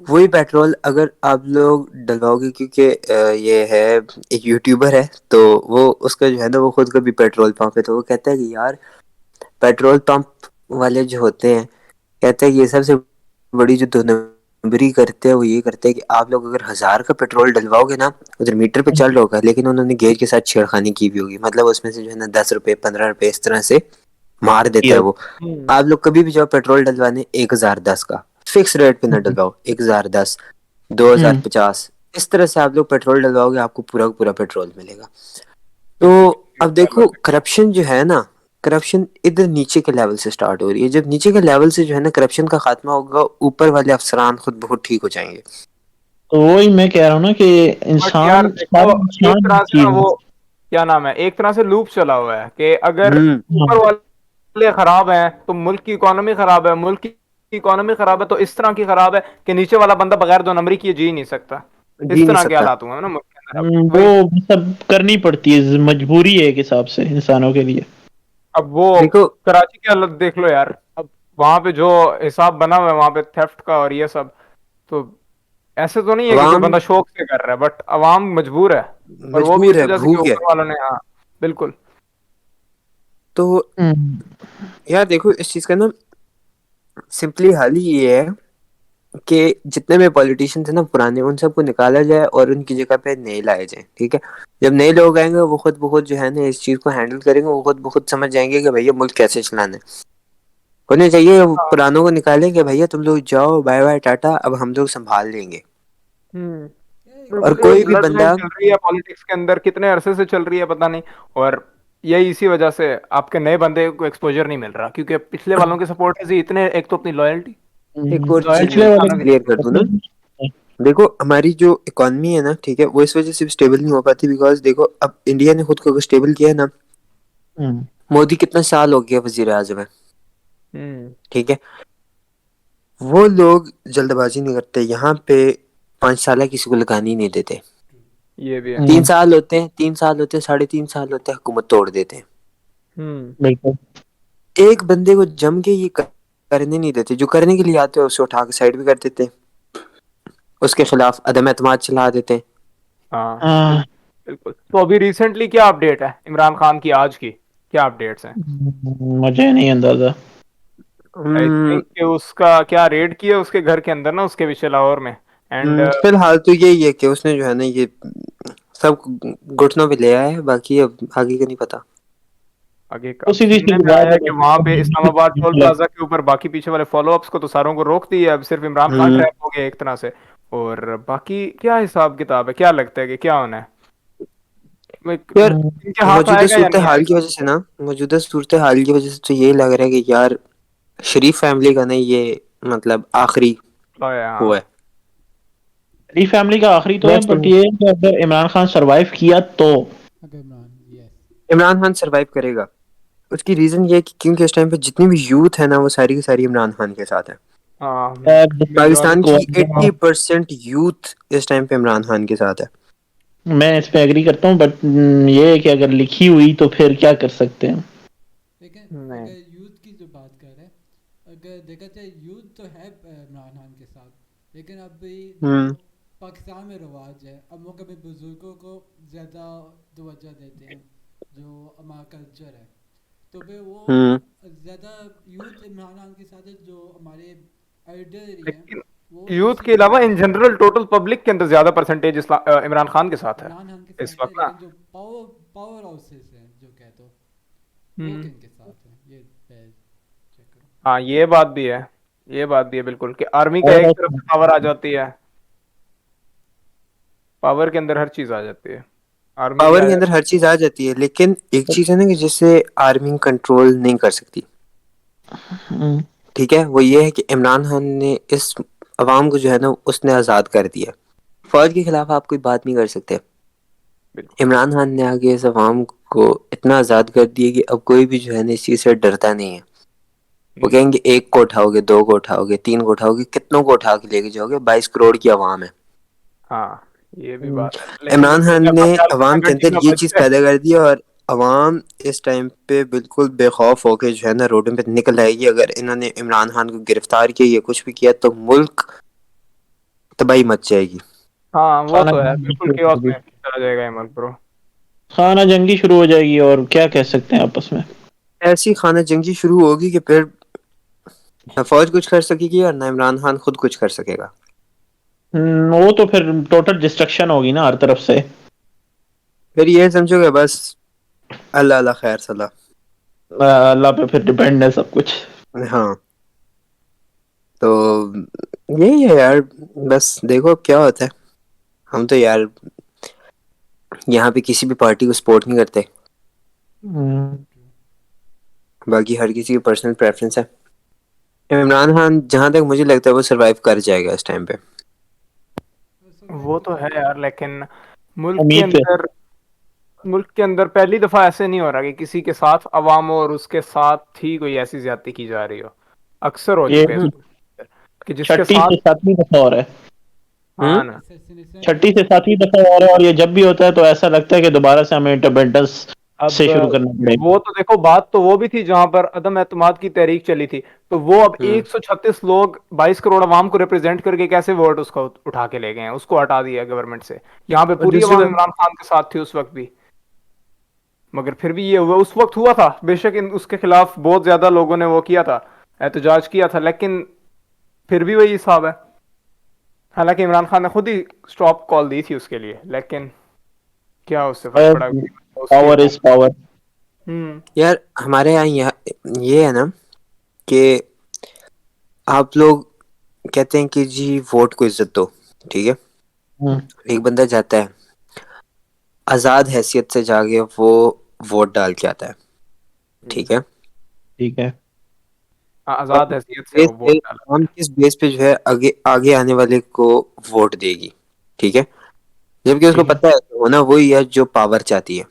وہی پیٹرول اگر آپ لوگ ڈلواؤ گے، کیونکہ یہ ہے ایک یوٹیوبر ہے تو وہ اس کا جو ہے نا وہ خود کا بھی پیٹرول پمپ ہے، تو وہ کہتا ہے کہ یار پیٹرول پمپ والے جو ہوتے ہیں کہتے ہیں یہ سب سے بڑی جو دو نمبری کرتے ہیں وہ یہ کرتے ہیں کہ آپ لوگ اگر 1000 کا پیٹرول ڈلواؤ گے نا ادھر میٹر پہ چل رہا ہوگا لیکن انہوں نے گیج کے ساتھ چھیڑخانی کی بھی ہوگی، مطلب اس میں سے جو ہے نا 10 روپے 15 روپے اس طرح سے مار دیتا ہے وہ. آپ لوگ کبھی بھی جاؤ پیٹرول ڈلوانے 1010 کا فکس ریٹ پہ نہ ڈلواؤ، 1010 2050 اس طرح سے آپ لوگ پیٹرول ڈلواؤ گے آپ کو پورا پورا پیٹرول ملے گا. تو اب دیکھو کرپشن جو ہے نا، کرپشن ادھر نیچے کے لیول سے سٹارٹ ہو رہی ہے. جب نیچے کے لیول سے جو ہے نا کرپشن کا خاتمہ ہوگا اوپر والے افسران خود بخود ٹھیک ہو جائیں گے. تو وہی میں کہہ رہا ہوں نا کہ بٹ یار انسان دیکھو، سارے ایک انسان طرح سے نا چیز وہ کیا نام ہے، ایک طرح سے لوپ چلا ہوا ہے کہ اگر ہوں اوپر والے خراب ہیں تو ملک کی اکانومی خراب ہے، ملک کی اکانومی خراب ہے تو اس طرح کی خراب ہے کہ نیچے والا بندہ بغیر 2 نمبری کیے جی نہیں سکتا. جی اس نہیں طرح کے سکتا. حالات ہوئے ہیں نا ملک کے اندر اب. وہ وہی سب کرنی پڑتی ہے، مجبوری ہے ایک حساب سے انسانوں کے لیے. اب وہ دیکھو کراچی کی حالت دیکھ لو یار. اب وہاں پہ جو حساب بنا ہوا ہے وہاں پہ تھیفٹ کا اور یہ سب، تو ایسے تو نہیں ہے کہ کوئی عوام بندہ شوق سے کر رہا ہے، بٹ عوام مجبور ہے. اور وہ بھی مجبور اس ہے، وجہ سے کہ بھوک ہے. اوپر والوں نے، ہاں بالکل. تو یار دیکھو اس چیز کا نا سمپلی حل ہی یہ ہے کہ جتنے بھی پولیٹیشینز ہیں نا پرانے ان سب کو نکالا جائے اور ان کی جگہ پہ نئے لائے جائیں، ٹھیک ہے. جب نئے لوگ آئیں گے وہ خود بخود جو ہے نا اس چیز کو ہینڈل کریں گے، وہ خود بخود سمجھ جائیں گے کہ بھیا ملک کیسے چلانا ہے. ہونے چاہیے ہاں. پرانوں کو نکالیں کہ بھیا تم لوگ جاؤ، بائے بائے ٹاٹا، اب ہم لوگ سنبھال لیں گے. اور کیونکہ کوئی بھی بلڈ لائن بندہ چل رہی ہے پالیٹکس کے اندر کتنے عرصے سے چل رہی ہے پتہ نہیں. اور یہی اسی وجہ سے آپ کے نئے بندے کو ایکسپوجر نہیں مل رہا کیونکہ پچھلے والوں کے سپورٹ سے اتنے، ایک تو اپنی لائلٹی. ایک اور چیز پچھلے میں والے کلیئر کر دوں نا. دیکھو ہماری جو اکانومی ہے نا، ٹھیک ہے، وہ اس وجہ سے اسٹیبل نہیں ہو پاتی بیکاز دیکھو اب انڈیا نے خود کو اسٹیبل کیا ہے نا. مودی کتنا سال ہو گیا وزیر اعظم ہے، ٹھیک ہے. وہ لوگ جلد بازی نہیں کرتے یہاں پہ. 5 سالہ کسی کو لگانی نہیں دیتے. یہ بھی ہے. 3 سال ہوتے ہیں، 3 سال ہوتے ہیں، 3.5 سال ہوتے ہیں، حکومت توڑ دیتے ہیں. بالکل. ایک بندے کو جم کے یہ کرنے نہیں دیتے، جو کرنے کے لیے آتے ہیں اسے اٹھا کے سائڈ بھی کر دیتے ہیں، اس کے خلاف عدم اعتماد چلا دیتے ہیں. ہاں بالکل. تو ابھی ریسنٹلی کیا اپڈیٹ ہے عمران خان کی، آج کی کیا اپڈیٹس ہیں؟ مجھے نہیں اندازہ. آئی تھنک کہ اس کا کیا ریڈ کیا اس کے گھر کے اندر نا، اس کے پیچھے لاہور میں. اینڈ فی الحال تو یہی ہے کہ اس نے جو ہے نا یہ سب گھٹنوں پہ لے آیا ہے، باقی اب آگے کا نہیں پتا. آگے کا اب اسی سننے کی میں بات آیا کہ وہاں پہ اسلام آباد ٹول ہے. پلازا کے اوپر باقی پیچھے والے فالو اپس کو تو ساروں کو روک دی ہے، اب صرف عمران خان ٹریپ ہو گیا ایک طرح سے. اور باقی کیا حساب کتاب ہے، کیا لگتا ہے کہ کیا ہونا ہے؟ یار ان کے ہاتھ موجودہ آئے گا یا نہیں آئے صورتحال کی گا؟ وجہ سے نا، موجودہ صورتحال کی وجہ سے تو یہ لگ رہا ہے کہ یار شریف فیملی کا نا یہ مطلب آخری ہاں ہوا ہے. شریف فیملی کا آخری تو ہے، نیکسٹ بٹ یہ کہ اگر عمران خان سروائیو کیا تو اگر عمران، یس عمران خان سروائیو کرے گا. اس کی ریزن یہ ہے کہ کیونکہ اس ٹائم پہ جتنی بھی یوتھ ہے نا وہ ساری کی ساری عمران خان کے ساتھ ہے. ہاں میری بات پاکستان کی 80% یوتھ اس ٹائم پہ عمران خان کے ساتھ ہے. میں اس پہ ایگری کرتا ہوں، بٹ یہ ہے کہ اگر لکھی ہوئی تو پھر کیا کر سکتے ہیں. لیکن نہیں. اگر یوتھ کی جو بات کر رہے ہیں، اگر دیکھا جائے یوتھ تو ہے عمران خان کے ساتھ، لیکن ابھی جو پاکستان میں رواج ہے، اب وہ کبھی بزرگوں کو زیادہ توجہ دیتے ہیں جو ہمارا کلچر ہے، تو پھر وہ زیادہ یوتھ عمران خان کے ساتھ ہے، جو ہمارے ایلڈر ہیں لیکن وہ یوتھ دوسری کے علاوہ طرف ان ہیں. جنرل ٹوٹل پبلک کے اندر زیادہ پرسنٹیج عمران خان کے ساتھ ہے عمران خان کے اس ساتھ ہے، وقت نا. لیکن جو پاور ہاؤسز ہیں جو کہتے ہو وہ کن کے ساتھ ہیں، یہ چیک کرو. ہاں یہ بات بھی ہے، یہ بات بھی ہے بالکل، کہ آرمی کا اور ایک طرف سے پاور آ جاتی ہے، پاور کے اندر ہر چیز آ جاتی ہے، آرمی بھی پاور آ کے اندر جاتی ہر چیز آ جاتی ہے، لیکن ایک چیز ہے نا کہ جسے آرمی کنٹرول نہیں کر سکتی. ٹھیک ہے، وہ یہ ہے کہ عمران خان نے اس عوام کو جو ہے نا اس نے آزاد کر دیا. فوج کے خلاف آپ کوئی بات نہیں کر سکتے. بالکل. عمران خان نے آگے اس عوام کو اتنا آزاد کر دیا کہ اب کوئی بھی جو ہے نا اس چیز سے ڈرتا نہیں ہے. وہ کہیں گے ایک کو اٹھاؤ گے، دو کو اٹھاؤ گے، تین کو اٹھاؤ گے، کتنوں کو اٹھا کے لے کے جاؤ گے؟ 22 کروڑ کی عوام ہے. ہاں یہ بھی بات ہے، لیکن عمران ان کو بھی خان اپنا نے خیال رکھنا عوام ہے کے اگر اندر چیزیں یہ بچ چیز جائے. پیدا کر دی، اور عوام اس ٹائم پہ بالکل بے خوف ہو کے جو ہے نا روڈوں پہ نکل آئے گی. اگر انہوں نے عمران خان کو گرفتار کیا یا کچھ بھی کیا تو ملک تباہی مچ جائے گی. ہاں وہ خانہ تو ہے، جنگی بالکل شروع کیوس ہوگی، میں چلا جائے گا احمد برو. خانہ جنگی شروع ہو جائے گی، اور کیا کہہ سکتے ہیں آپس میں. ایسی خانہ جنگی شروع ہوگی کہ پھر نہ فوج کچھ کر سکے گی اور نہ عمران خان خود کچھ کر سکے گا. وہ تو پھر ٹوٹل ڈسٹرکشن ہوگی نا ہر طرف سے. پھر یہ سمجھو گے بس اللہ اللہ خیر صلاح. اللہ پہ پھر ڈیپینڈ ہے سب کچھ. ہاں تو یہی ہے یار، بس دیکھو کیا ہوتا ہے. ہم تو یار یہاں پہ کسی بھی پارٹی کو سپورٹ نہیں کرتے، باقی ہر کسی کی پرسنل پریفرنس ہے. عمران خان جہاں تک مجھے لگتا ہے وہ سروائیو کر جائے گا اس ٹائم پہ. وہ تو ہے یار، لیکن ملک کے امید پہ. اندر پہلی دفعہ ایسے نہیں ہو رہا کہ کسی کے ساتھ عوام ہو اور اس کے ساتھ ہی کوئی ایسی زیادتی کی جا رہی ہو. اکثر ہو یہ چکا ہے اس ملک کے اندر کہ جس کے چھٹی سے ساتھ. ساتویں دفعہ ہو رہا ہے. ہاں نا. چھٹی سے ساتویں دفعہ ہو رہا ہے، اور یہ جب بھی ہوتا ہے تو ایسا لگتا ہے کہ دوبارہ سے ہمیں انڈیپینڈنس اب سے شروع کرنا پڑے گا. وہ تو دیکھو، بات تو وہ بھی تھی جہاں پر عدم اعتماد کی تحریک چلی تھی، تو وہ اب 136 لوگ 22 کروڑ عوام کو ریپرزینٹ کر کے کیسے ووٹ اس کو اٹھا کے لے گئے ہیں، اس کو ہٹا دیا گورنمنٹ سے. یہاں پہ اور پوری دوسری عوام بات، عمران خان کے ساتھ تھی اس وقت بھی، مگر پھر بھی یہ ہوا. اس وقت ہوا تھا بے شک، اس کے خلاف بہت زیادہ لوگوں نے وہ کیا تھا، احتجاج کیا تھا، لیکن پھر بھی وہی حساب ہے. حالانکہ عمران خان نے خود ہی اسٹاپ کال دی تھی اس کے لیے، لیکن کیا اس سے فرق پڑا اس کی پاور از پاور. یار ہمارے یہاں یہ ہے نا کہ آپ لوگ کہتے ہیں کہ جی ووٹ کو عزت دو. ٹھیک ہے، ایک بندہ جاتا ہے آزاد حیثیت سے جا کے وہ ووٹ ڈال کے آتا ہے. ٹھیک ہے، ٹھیک ہے. اور آزاد حیثیت سے وہ ووٹ ڈالا. ہم کس بیس پہ جو ہے آگے آنے والے کو ووٹ دے گی. ٹھیک ہے، جبکہ اس کو ٹھیک ہے. پتہ ہے ہونا وہی ہے جو پاور چاہتی ہے.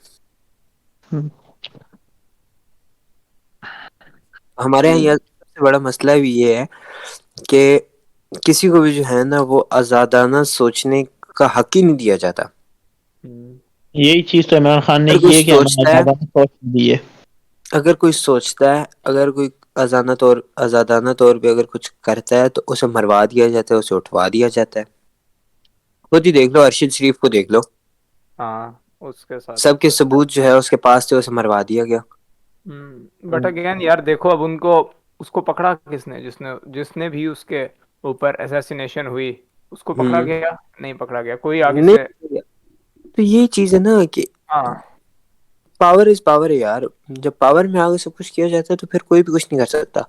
ہمارے یہاں یہ سب سے بڑا مسئلہ بھی یہ ہے کہ کسی کو بھی جو ہے نا وہ آزادانہ سوچنے کا حق ہی نہیں دیا جاتا. یہی چیز تو عمران خان نے اگر کوئی کی ہے کہ ہمیں سوچتا ہے آزادانہ سوچ دی ہے. اگر کوئی سوچتا ہے، اگر کوئی آزادانہ طور پہ اگر کچھ کرتا ہے تو اسے مروا دیا جاتا ہے، اسے اٹھوا دیا جاتا ہے. خود ہی دیکھ لو، ارشد شریف کو دیکھ لو، ہاں اس کے ساتھ سب کے ثبوت جو ہے اس کے پاس تھے، اسے مروا دیا گیا. بٹ اگین یار دیکھو، اب اس کو پکڑا کس نے، جس نے بھی اس کے اوپر اسیسینیشن ہوئی، اس کو پکڑا گیا؟ نہیں پکڑا گیا کوئی آگے سے. نہیں، تو یہی چیز ہے نا کہ ہاں پاور از پاور ہے یار. جب پاور میں آگے سب کچھ کیا جاتا ہے تو پھر کوئی بھی کچھ نہیں کر سکتا.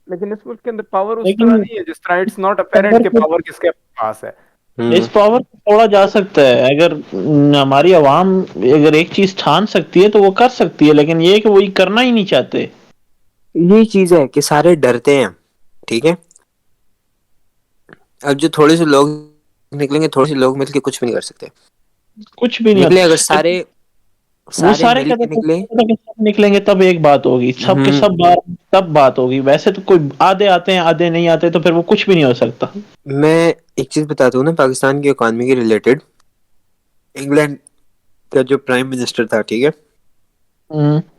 لیکن اس ملک کے اندر پاور اس طرح لیکن نہیں ہے جس طرح اٹس ناٹ اپیرنٹ کہ پاور کس کے پاس ہے. اس پاور کو توڑا جا سکتا ہے اگر ہماری عوام اگر ایک چیز ٹھان سکتی ہے تو وہ کر سکتی ہے، لیکن یہ کہ وہی کرنا ہی نہیں چاہتے. یہی چیز ہے کہ سارے ڈرتے ہیں. ٹھیک ہے، اب جو تھوڑے سے لوگ نکلیں گے، تھوڑے سے لوگ مل کے کچھ بھی نہیں کر سکتے. کچھ بھی نہیں نکلے اگر ہوتا. سارے وہ سارے سارے مل کے کہتے نکلے. ہیں سب نکلیں گے تب ایک بات ہوگی، سب کے سب تب بات ہوگی، ویسے تو کوئی آدھے آتے ہیں آدھے نہیں آتے تو پھر وہ کچھ بھی نہیں ہو سکتا. میں ایک چیز بتاتا ہوں نا پاکستان کی اکانومی کے ریلیٹڈ. انگلینڈ کا جو پرائم منسٹر تھا، ٹھیک ہے،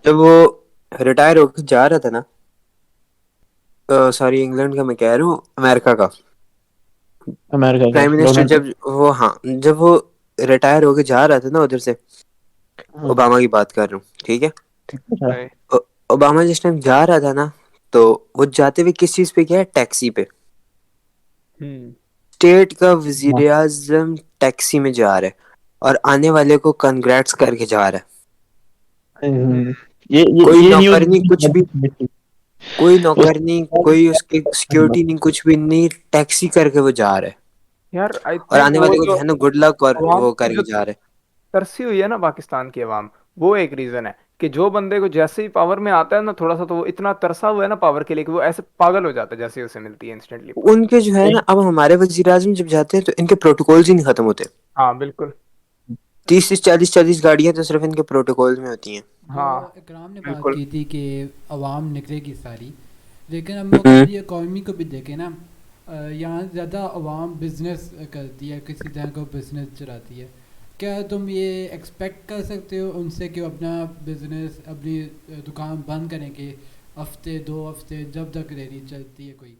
جب وہ ریٹائر ہو کے جا رہا تھا نا، سوری انگلینڈ کا میں کہہ رہا ہوں، امریکہ کا امریکہ کا پرائم منسٹر، ڈونلڈ جب وہ جب وہ ریٹائر ہو کے جا رہا تھا نا ادھر سے، اوباما کی بات کر رہا ہوں، ٹھیک ہے. Right. اوباما جس ٹائم جا رہا تھا نا، تو وہ جاتے ہوئے کس چیز پہ گیا؟ ٹیکسی پہ. اسٹیٹ کا وزیر اعظم ٹیکسی میں جا رہا ہے اور آنے والے کو کنگریٹس کر کے جا رہا ہے. کوئی یہ نوکر نہیں، کچھ بھی، نیوز کوئی نوکر نہیں، کوئی اس کی سیکورٹی نہیں، کچھ بھی نہیں، ٹیکسی کر کے وہ جا رہا ہے یار آئی اور تھنک آنے وہ والے کو جو جو ہے نا گڈ لک اور عوام وہ کی کر جو کے جا رہا ترسی ہوئی ہے نا پاکستان کی عوام، وہ ایک ریزن ہے کہ جو بندے کو جیسے ہی پاور میں آتا ہے نا تھوڑا سا، تو وہ اتنا ترسا ہوا ہے نا پاور کے لیے کہ وہ ایسے پاگل ہو جاتا ہے جیسے ہی اسے ملتی ہے انسٹنٹلی ہے. پاور. ان کے جو ہے نا، اب ہمارے وزیر اعظم جب جاتے ہیں تو ان کے پروٹوکولز ہی نہیں ختم ہوتے. ہاں بالکل. 30 40 گاڑیاں تو صرف ان کے پروٹوکول میں ہوتی ہیں. جو ہاں اکرام نے بات بالکل. کی تھی کہ عوام نکلے گی ساری، لیکن ہم لوگ اپنی اکانومی کو بھی دیکھیں نا، یہاں زیادہ عوام بزنس کرتی ہے، کسی طرح کا بزنس چلاتی ہے. کیا تم یہ ایکسپیکٹ کر سکتے ہو ان سے کہ وہ اپنا بزنس، اپنی دکان بند کریں کہ ہفتے 2 ہفتے جب تک ریلی چلتی ہے کوئی،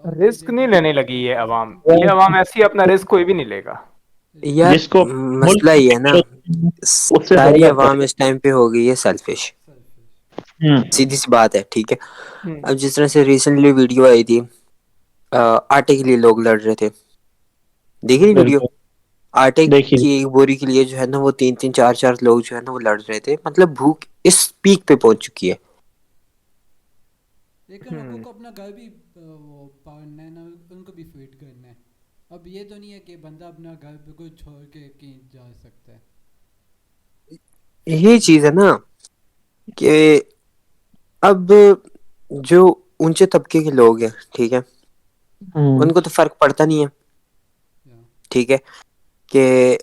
اور رسک چیزیں نہیں لینے لگی یہ عوام، یہ ہے عوام ایسی اپنا رسک کوئی بھی نہیں لے گا. یار جس کو ملک مسئلہ یہ ہے نا، اس سے ساری زیادہ عوام اس ٹائم پہ ہو گئی ہے سیلفش. سیدھی سی بات ہے، ٹھیک ہے. اب جس طرح سے ریسنٹلی ویڈیو آئی تھی، آٹے کے لیے لوگ لڑ رہے تھے، دیکھی تھی ویڈیو؟ بالکل آٹے دیکھیے کی ایک بوری کے لیے جو ہے نا وہ 3 3 4 4 لوگ جو ہے نا وہ لڑ رہے تھے. مطلب بھوک اس پیک پہ پہنچ چکی ہے. لیکن لوگوں کو اپنا گھر بھی وہ پالنا ہے نا، ان کو بھی فیڈ کرنا ہے. اب یہ تو نہیں ہے کہ بندہ اپنا گھر بالکل چھوڑ کے کہیں جا سکتا ہے. یہی چیز ہے نا کہ اب جو اونچے طبقے کے لوگ ہیں، ٹھیک ہے، ان کو تو فرق پڑتا نہیں ہے، ٹھیک ہے، کہ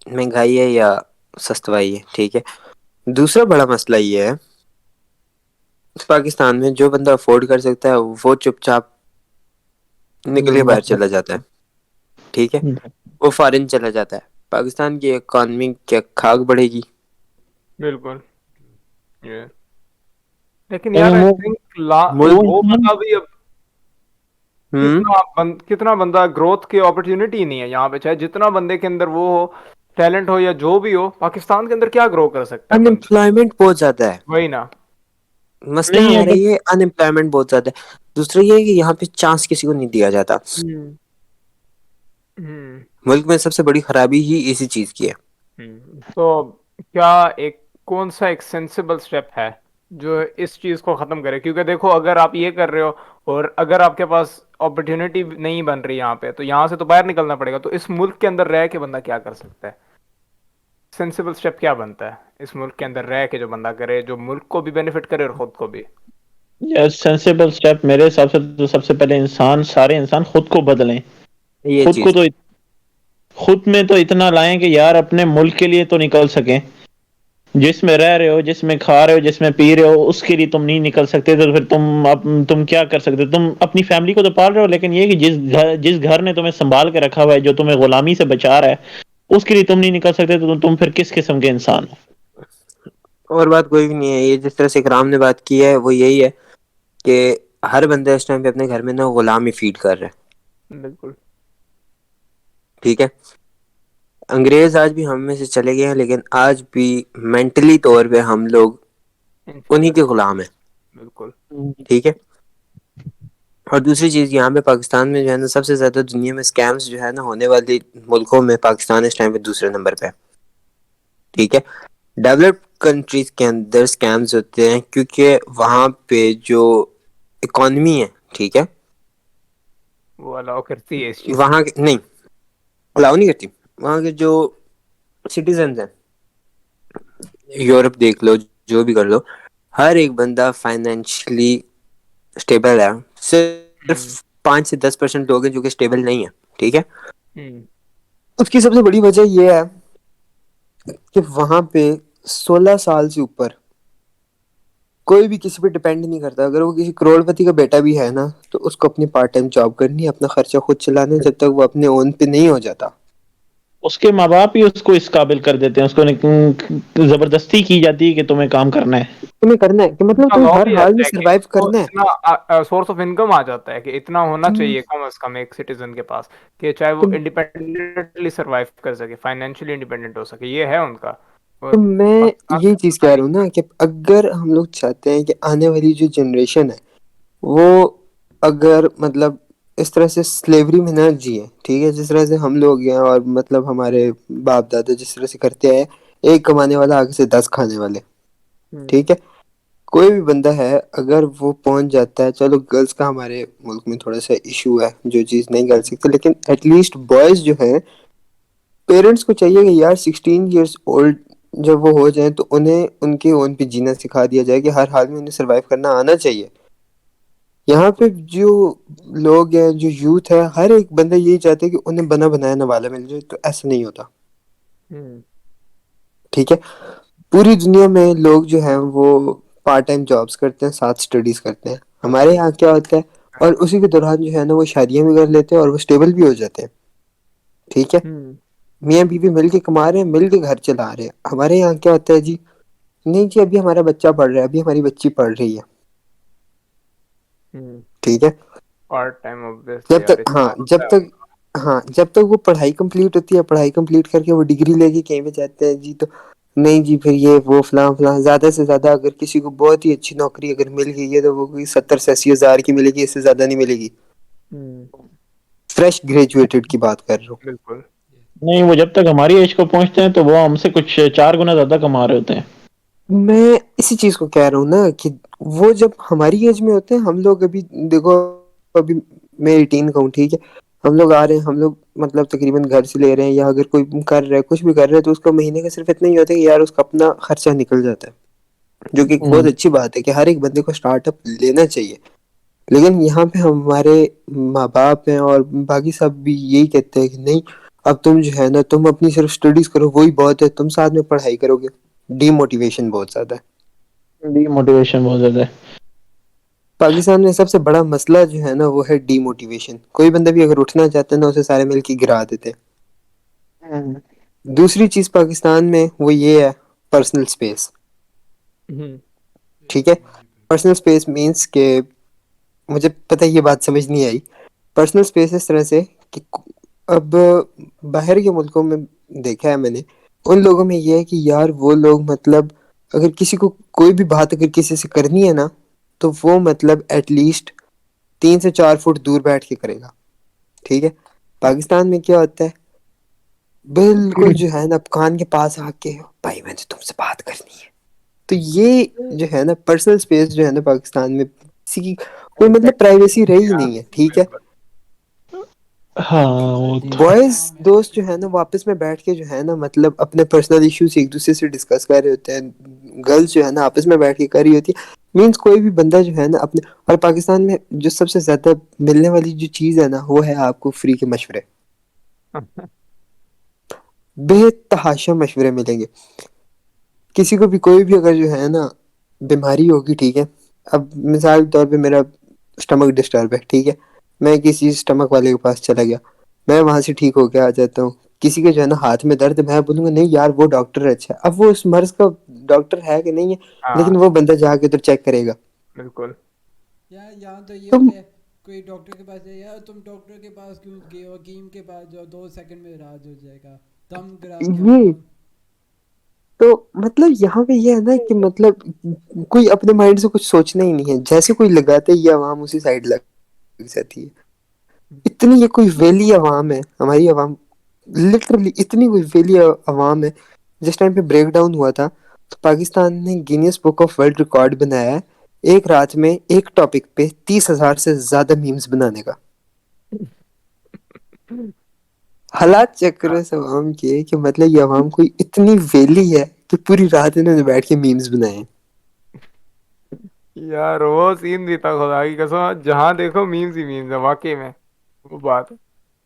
مہنگائی ہے یا سستوائی ہے، ٹھیک ہے. دوسرا بڑا مسئلہ یہ ہے پاکستان میں، جو بندہ افورڈ کر سکتا ہے وہ چپ چاپ نکل کے باہر چلا جاتا ہے، ٹھیک ہے، وہ فارن چلا جاتا ہے. پاکستان کی اکانومی کیا خاک بڑھے گی؟ بالکل. لیکن یار آئی تھنک ملک وہ بندہ بھی اب ہوں کتنا بندہ گروتھ کی اپرچونٹی نہیں ہے یہاں پہ، چاہے جتنا بندے کے اندر وہ ہو، ٹیلنٹ ہو یا جو بھی ہو، پاکستان کے اندر کیا گرو کر سکتا ہے ان بندہ؟ امپلائمنٹ بہت زیادہ ہے. وہی نا. مسئلہ نہیں ہمارا اگر یہ ان امپلائمنٹ بہت زیادہ ہے. دوسرا یہ ہے کہ یہاں پہ چانس کسی کو نہیں دیا جاتا. ملک میں سب سے بڑی خرابی ہی اسی چیز کی ہے. تو کیا کون سا ایک سینسیبل سٹیپ ہے جو اس چیز کو ختم کرے؟ کیونکہ دیکھو اگر آپ یہ کر رہے ہو اور اگر آپ کے پاس اپرچونٹی نہیں بن رہی یہاں پہ، تو یہاں سے تو باہر نکلنا پڑے گا. تو اس ملک کے اندر رہ کے بندہ کیا کر سکتا ہے؟ سینسیبل سٹیپ کیا بنتا ہے اس ملک کے اندر رہ کے جو بندہ کرے، جو ملک کو بھی بینیفٹ کرے اور خود کو بھی؟ سینسیبل سٹیپ میرے حساب سے تو سب سے پہلے سارے انسان خود کو بدلیں. یہ خود کو چیز تو خود میں تو اتنا لائیں کہ یار اپنے ملک کے لیے تو نکل سکیں. جس میں رہ رہے ہو، جس میں کھا رہے ہو، جس میں پی رہے ہو، اس کے لیے تم نہیں نکل سکتے تو پھر تم کیا کر سکتے ہو؟ تم اپنی فیملی کو تو پال رہے ہو، لیکن یہ کہ جس گھر نے تمہیں سنبھال کے رکھا ہوا ہے، جو تمہیں غلامی سے بچا رہا ہے، اس کے لیے تم نہیں نکل سکتے تو تم پھر کس قسم کے انسان ہو؟ اور بات کوئی بھی نہیں ہے. یہ جس طرح سے اکرام نے بات کی ہے وہ یہی ہے کہ ہر بندہ اس ٹائم پہ اپنے گھر میں نا غلامی فیڈ کر رہا ہے، بالکل. ٹھیک ہے. انگریز آج بھی ہم میں سے چلے گئے ہیں، لیکن آج بھی مینٹلی طور پہ ہم لوگ انہی انفیریئر. کے غلام ہیں، بالکل. ٹھیک ہے. اور دوسری چیز، یہاں پہ پاکستان میں جو ہے نا سب سے زیادہ دنیا میں سکیمز جو ہے نا ہونے والی ملکوں میں پاکستان اس ٹائم پہ دوسرے نمبر پہ ہے، ٹھیک ہے. ڈیولپڈ کنٹریز کے اندر سکیمز ہوتے ہیں کیونکہ وہاں پہ جو اکانومی ہے، ٹھیک ہے، وہ الاؤ کرتی ہے اس چیز کو. وہاں کے نہیں الاؤ نہیں کرتی. وہاں کے جو سٹیزنز ہیں، یورپ دیکھ لو، جو بھی کر لو، ہر ایک بندہ فائنینشلی اسٹیبل ہے. صرف 5 سے 10% لوگ ہیں جو کہ اسٹیبل نہیں ہے، ٹھیک ہے. اس کی سب سے بڑی وجہ یہ ہے کہ وہاں پہ 16 سال سے اوپر کوئی بھی کسی پہ ڈپینڈ نہیں کرتا. اگر وہ کسی کروڑپتی کا بیٹا بھی ہے نا تو اس کو اپنی پارٹ ٹائم جاب کرنی ہے, اپنا خرچہ خود چلانا ہے, جب تک وہ اپنے اون پہ نہیں ہو جاتا. اس کے ماں باپ ہی اس کو اس قابل کر دیتے ہیں, اس کو زبردستی کی جاتی ہے کہ تمہیں کام کرنا ہے. تمہیں کرنا ہے کہ مطلب اتنا تمہیں لا ہر بھی حال جاتا میں ہے کہ سروائیو اس کو کرنا ہے. اتنا سورس آف انکم آ جاتا ہے کہ اتنا ہونا تم چاہیے کم از کم ایک سٹیزن کے پاس, کہ چاہے وہ تم انڈیپینڈنٹلی سروائیو کر سکے, فائنینشلی انڈیپینڈنٹ ہو سکے. یہ ہے ان کا. اور تو میں پاکستان یہی میں چیز اتنا کہہ رہا ہوں نہیں نا کہ اگر ہم لوگ چاہتے ہیں کہ آنے والی جو جنریشن ہے وہ اگر مطلب اس طرح سے سلیوری میں نہ جیے, ٹھیک ہے, جس طرح سے ہم لوگ ہیں اور مطلب ہمارے باپ دادا جس طرح سے کرتے ہیں, ایک کمانے والا آگے سے 10 کھانے والے, ہے. ٹھیک ہے. کوئی بھی بندہ ہے اگر وہ پہنچ جاتا ہے, چلو گرلس کا ہمارے ملک میں تھوڑا سا ایشو ہے جو چیز نہیں کر سکتے, لیکن ایٹ لیسٹ بوائز جو ہیں پیرنٹس کو چاہیے کہ یار 16 ایئرس اولڈ جب وہ ہو جائیں تو انہیں ان کے اون پہ جینا سکھا دیا جائے کہ ہر حال میں انہیں سروائیو کرنا آنا چاہیے. یہاں پہ جو لوگ ہیں, جو یوتھ ہے, ہر ایک بندہ یہی چاہتا ہے کہ انہیں بنا بنایا نوالا مل جائے, تو ایسا نہیں ہوتا. ٹھیک ہے, پوری دنیا میں لوگ جو ہیں وہ پارٹ ٹائم جابس کرتے ہیں, ساتھ اسٹڈیز کرتے ہیں. ہمارے یہاں کیا ہوتا ہے, اور اسی کے دوران جو ہے نا وہ شادیاں بھی کر لیتے ہیں اور وہ اسٹیبل بھی ہو جاتے ہیں. ٹھیک ہے, میاں بیوی مل کے کما رہے ہیں, مل کے گھر چلا رہے ہیں. ہمارے یہاں کیا ہوتا ہے جی, نہیں جی ابھی ہمارا بچہ پڑھ رہا ہے, ابھی ہماری بچی پڑھ رہی ہے. ٹھیک ہے, پارٹ ٹائم obviously یار اتنا ہوتا ہے. جب تک وہ پڑھائی کمپلیٹ ہوتی ہے, پڑھائی کمپلیٹ کر کے وہ ڈگری لے کے کہیں پہ جاتے ہیں جی, تو نہیں جی پھر یہ وہ فلاں فلاں. زیادہ سے زیادہ اگر کسی کو بہت ہی اچھی نوکری اگر مل گئی ہے تو وہ کوئی 70 سے 80 ہزار کی ملے گی, اس سے زیادہ نہیں ملے گی. فریش گریجویٹڈ کی بات کر رہا ہوں. بالکل. نہیں, وہ جب تک ہماری ایج کو پہنچتے ہیں تو وہ ہم سے کچھ 4 گنا زیادہ کما رہے ہوتے ہیں. میں اسی چیز کو کہہ رہا ہوں نا کہ وہ جب ہماری ایج میں ہوتے ہیں, ہم لوگ ابھی دیکھو, ابھی میں 18 کا ہوں, ٹھیک ہے, ہم لوگ آ رہے ہیں, ہم لوگ مطلب تقریباً گھر سے لے رہے ہیں, یا اگر کوئی کر رہا ہے کچھ بھی کر رہے ہیں تو اس کا مہینے کا صرف اتنا ہی ہوتا ہے کہ یار اس کا اپنا خرچہ نکل جاتا ہے, جو کہ ایک بہت اچھی بات ہے کہ ہر ایک بندے کو اسٹارٹ اپ لینا چاہیے. لیکن یہاں پہ ہمارے ماں باپ ہیں اور باقی سب بھی یہی کہتے ہیں کہ نہیں, اب تم جو ہے نا تم اپنی صرف اسٹڈیز کرو, وہی بہت ہے, تم ساتھ میں پڑھائی کرو گے. ڈی موٹیویشن بہت زیادہ ہے. ڈی موٹیویشن بہت زیادہ ہے. پاکستان میں سب سے بڑا مسئلہ جو ہے نا وہ ہے ڈی موٹیویشن. کوئی بندہ بھی اگر اٹھنا چاہتا ہے نا, اسے سارے مل کے گرا دیتے. دوسری چیز پاکستان میں وہ یہ ہے, پرسنل اسپیس. ٹھیک ہے, پرسنل اسپیس مینس کہ مجھے پتہ یہ بات سمجھ نہیں آئی. پرسنل اسپیس اس طرح سے کہ اب باہر کے ملکوں میں دیکھا ہے میں نے, ان لوگوں میں یہ ہے کہ یار وہ لوگ مطلب اگر کسی کو کوئی بھی بات اگر کسی سے کرنی ہے نا تو وہ مطلب ایٹ لیسٹ 3 سے 4 فٹ دور بیٹھ کے کرے گا. ٹھیک ہے, پاکستان میں کیا ہوتا ہے, بالکل جو ہے نا کان کے پاس آ کے, بھائی میں نے تم سے بات کرنی ہے. تو یہ جو ہے نا پرسنل اسپیس جو ہے نا پاکستان میں کسی کی کوئی مطلب پرائیویسی رہی نہیں ہے. ٹھیک ہے, ہاں, بوائز دوست جو ہے نا وہ آپس میں بیٹھ کے جو ہے نا مطلب اپنے پرسنل ایشوز ایک دوسرے سے ڈسکس کر رہے ہوتے ہیں. گرلس جو ہے نا آپس میں بیٹھ کے کر رہی ہوتی ہے. مینس کوئی بھی بندہ جو ہے نا اپنے, اور پاکستان میں جو سب سے زیادہ ملنے والی جو چیز ہے نا وہ ہے آپ کو فری کے مشورے. بے تحاشا مشورے ملیں گے. کسی کو بھی کوئی بھی اگر جو ہے نا بیماری ہوگی, ٹھیک ہے, اب مثال کے طور پہ میرا اسٹمک ڈسٹرب ہے, ٹھیک ہے, میں کسی اسٹمک والے کے پاس چلا گیا, میں وہاں سے ٹھیک ہو کے آ جاتا ہوں. کسی کے جو ہے نا ہاتھ میں درد, میں بولوں گا نہیں یار وہ ڈاکٹر اچھا ہے. اب وہ اس مرض کا ڈاکٹر ہے کہ نہیں ہے, ہاں لیکن وہ بندہ جا کے تو چیک کرے گا. بالکل. یہاں تو یہ تم ہوتا ہے, کوئی ڈاکٹر کے پاس جائے, یار تم ڈاکٹر کے پاس کیوں گئے ہو, حکیم کے پاس جو 2 سیکنڈ میں علاج ہو جائے گا, دم کرا کے آؤ یہ دم. تو مطلب یہاں پہ یہ ہے نا کہ مطلب کوئی اپنے مائنڈ سے کچھ سوچنا ہی نہیں ہے, جیسے کوئی لگاتے ہی عوام اسی سائڈ لگ جاتی ہے. اتنی یہ کوئی ویلی عوام ہے ہماری عوام, لٹرلی اتنی کوئی ویلی عوام ہے. جس ٹائم پہ بریک ڈاؤن ہوا تھا تو پاکستان نے Guinness book of world record بنایا ہے ایک رات میں ایک ٹاپک پہ 30,000 سے زیادہ میمز بنانے کا. حالات چیک کرو اس عوام کے کہ مطلب یہ عوام کوئی اتنی ویلی ہے کہ پوری رات انہوں نے بیٹھ کے میمز بنائے. یار وہ سین بھی تھا خدا کی قسم, جہاں دیکھو میمز ہی میمز ہے واقعی میں. وہ بات ہے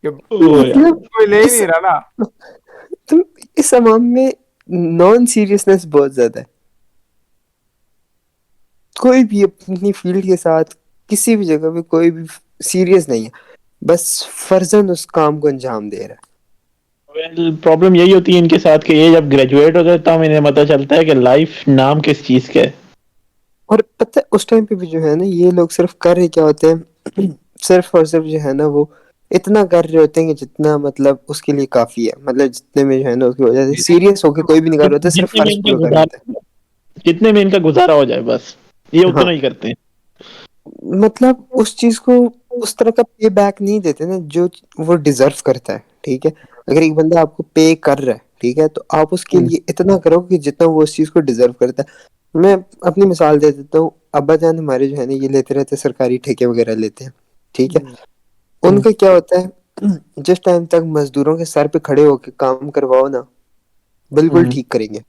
کہ او یار, مطلب کوئی لے ہی اس نہیں رہا نا. تم اس عوام میں نان سیریسنس بہت زیادہ ہے. کوئی بھی اپنی فیلڈ کے ساتھ کسی بھی جگہ پہ کوئی بھی سیریس نہیں ہے, بس فرضاً اس کام کو انجام دے رہا ہے. پرابلم یہی ہوتی ہے ان کے ساتھ کہ یہ جب گریجویٹ ہو جاتا ہوں انہیں پتہ چلتا ہے کہ لائف نام کس چیز کا ہے. اور پتہ ہے اس ٹائم پہ بھی جو ہے نا یہ لوگ صرف کر رہے کیا ہوتے ہیں, صرف اور صرف جو ہے نا وہ اتنا کر رہے ہوتے ہیں کہ جتنا مطلب اس کے لیے کافی ہے, مطلب جتنے میں جو ہے نا اس کی وجہ سے سیریس ہو کے کوئی بھی نہیں کر رہا ہوتا, صرف جتنے میں فرض ان کا پورا کر رہے ہوتے گزارا جتنے میں ان کا گزارا ہو جائے بس یہ ہیں. ہاں, اتنا ہی کرتے ہیں. مطلب اس چیز کو اس طرح کا پے بیک نہیں دیتے نا جو وہ ڈیزرو کرتا ہے. ٹھیک ہے, اگر ایک بندہ آپ کو پے کر رہا ہے, ٹھیک ہے, تو آپ اس کے لیے اتنا کرو کہ جتنا وہ اس چیز کو ڈیزرو کرتا ہے. میں اپنی مثال دے دیتا ہوں, ابا جان ہمارے جو ہے نا یہ لیتے رہتے ہیں, سرکاری ٹھیکے وغیرہ لیتے ہیں. ٹھیک ہے, ان کا کیا ہوتا ہے, جس ٹائم تک مزدوروں کے سر پہ کھڑے ہو کے کام کرواؤ نا بالکل ٹھیک کریں گے.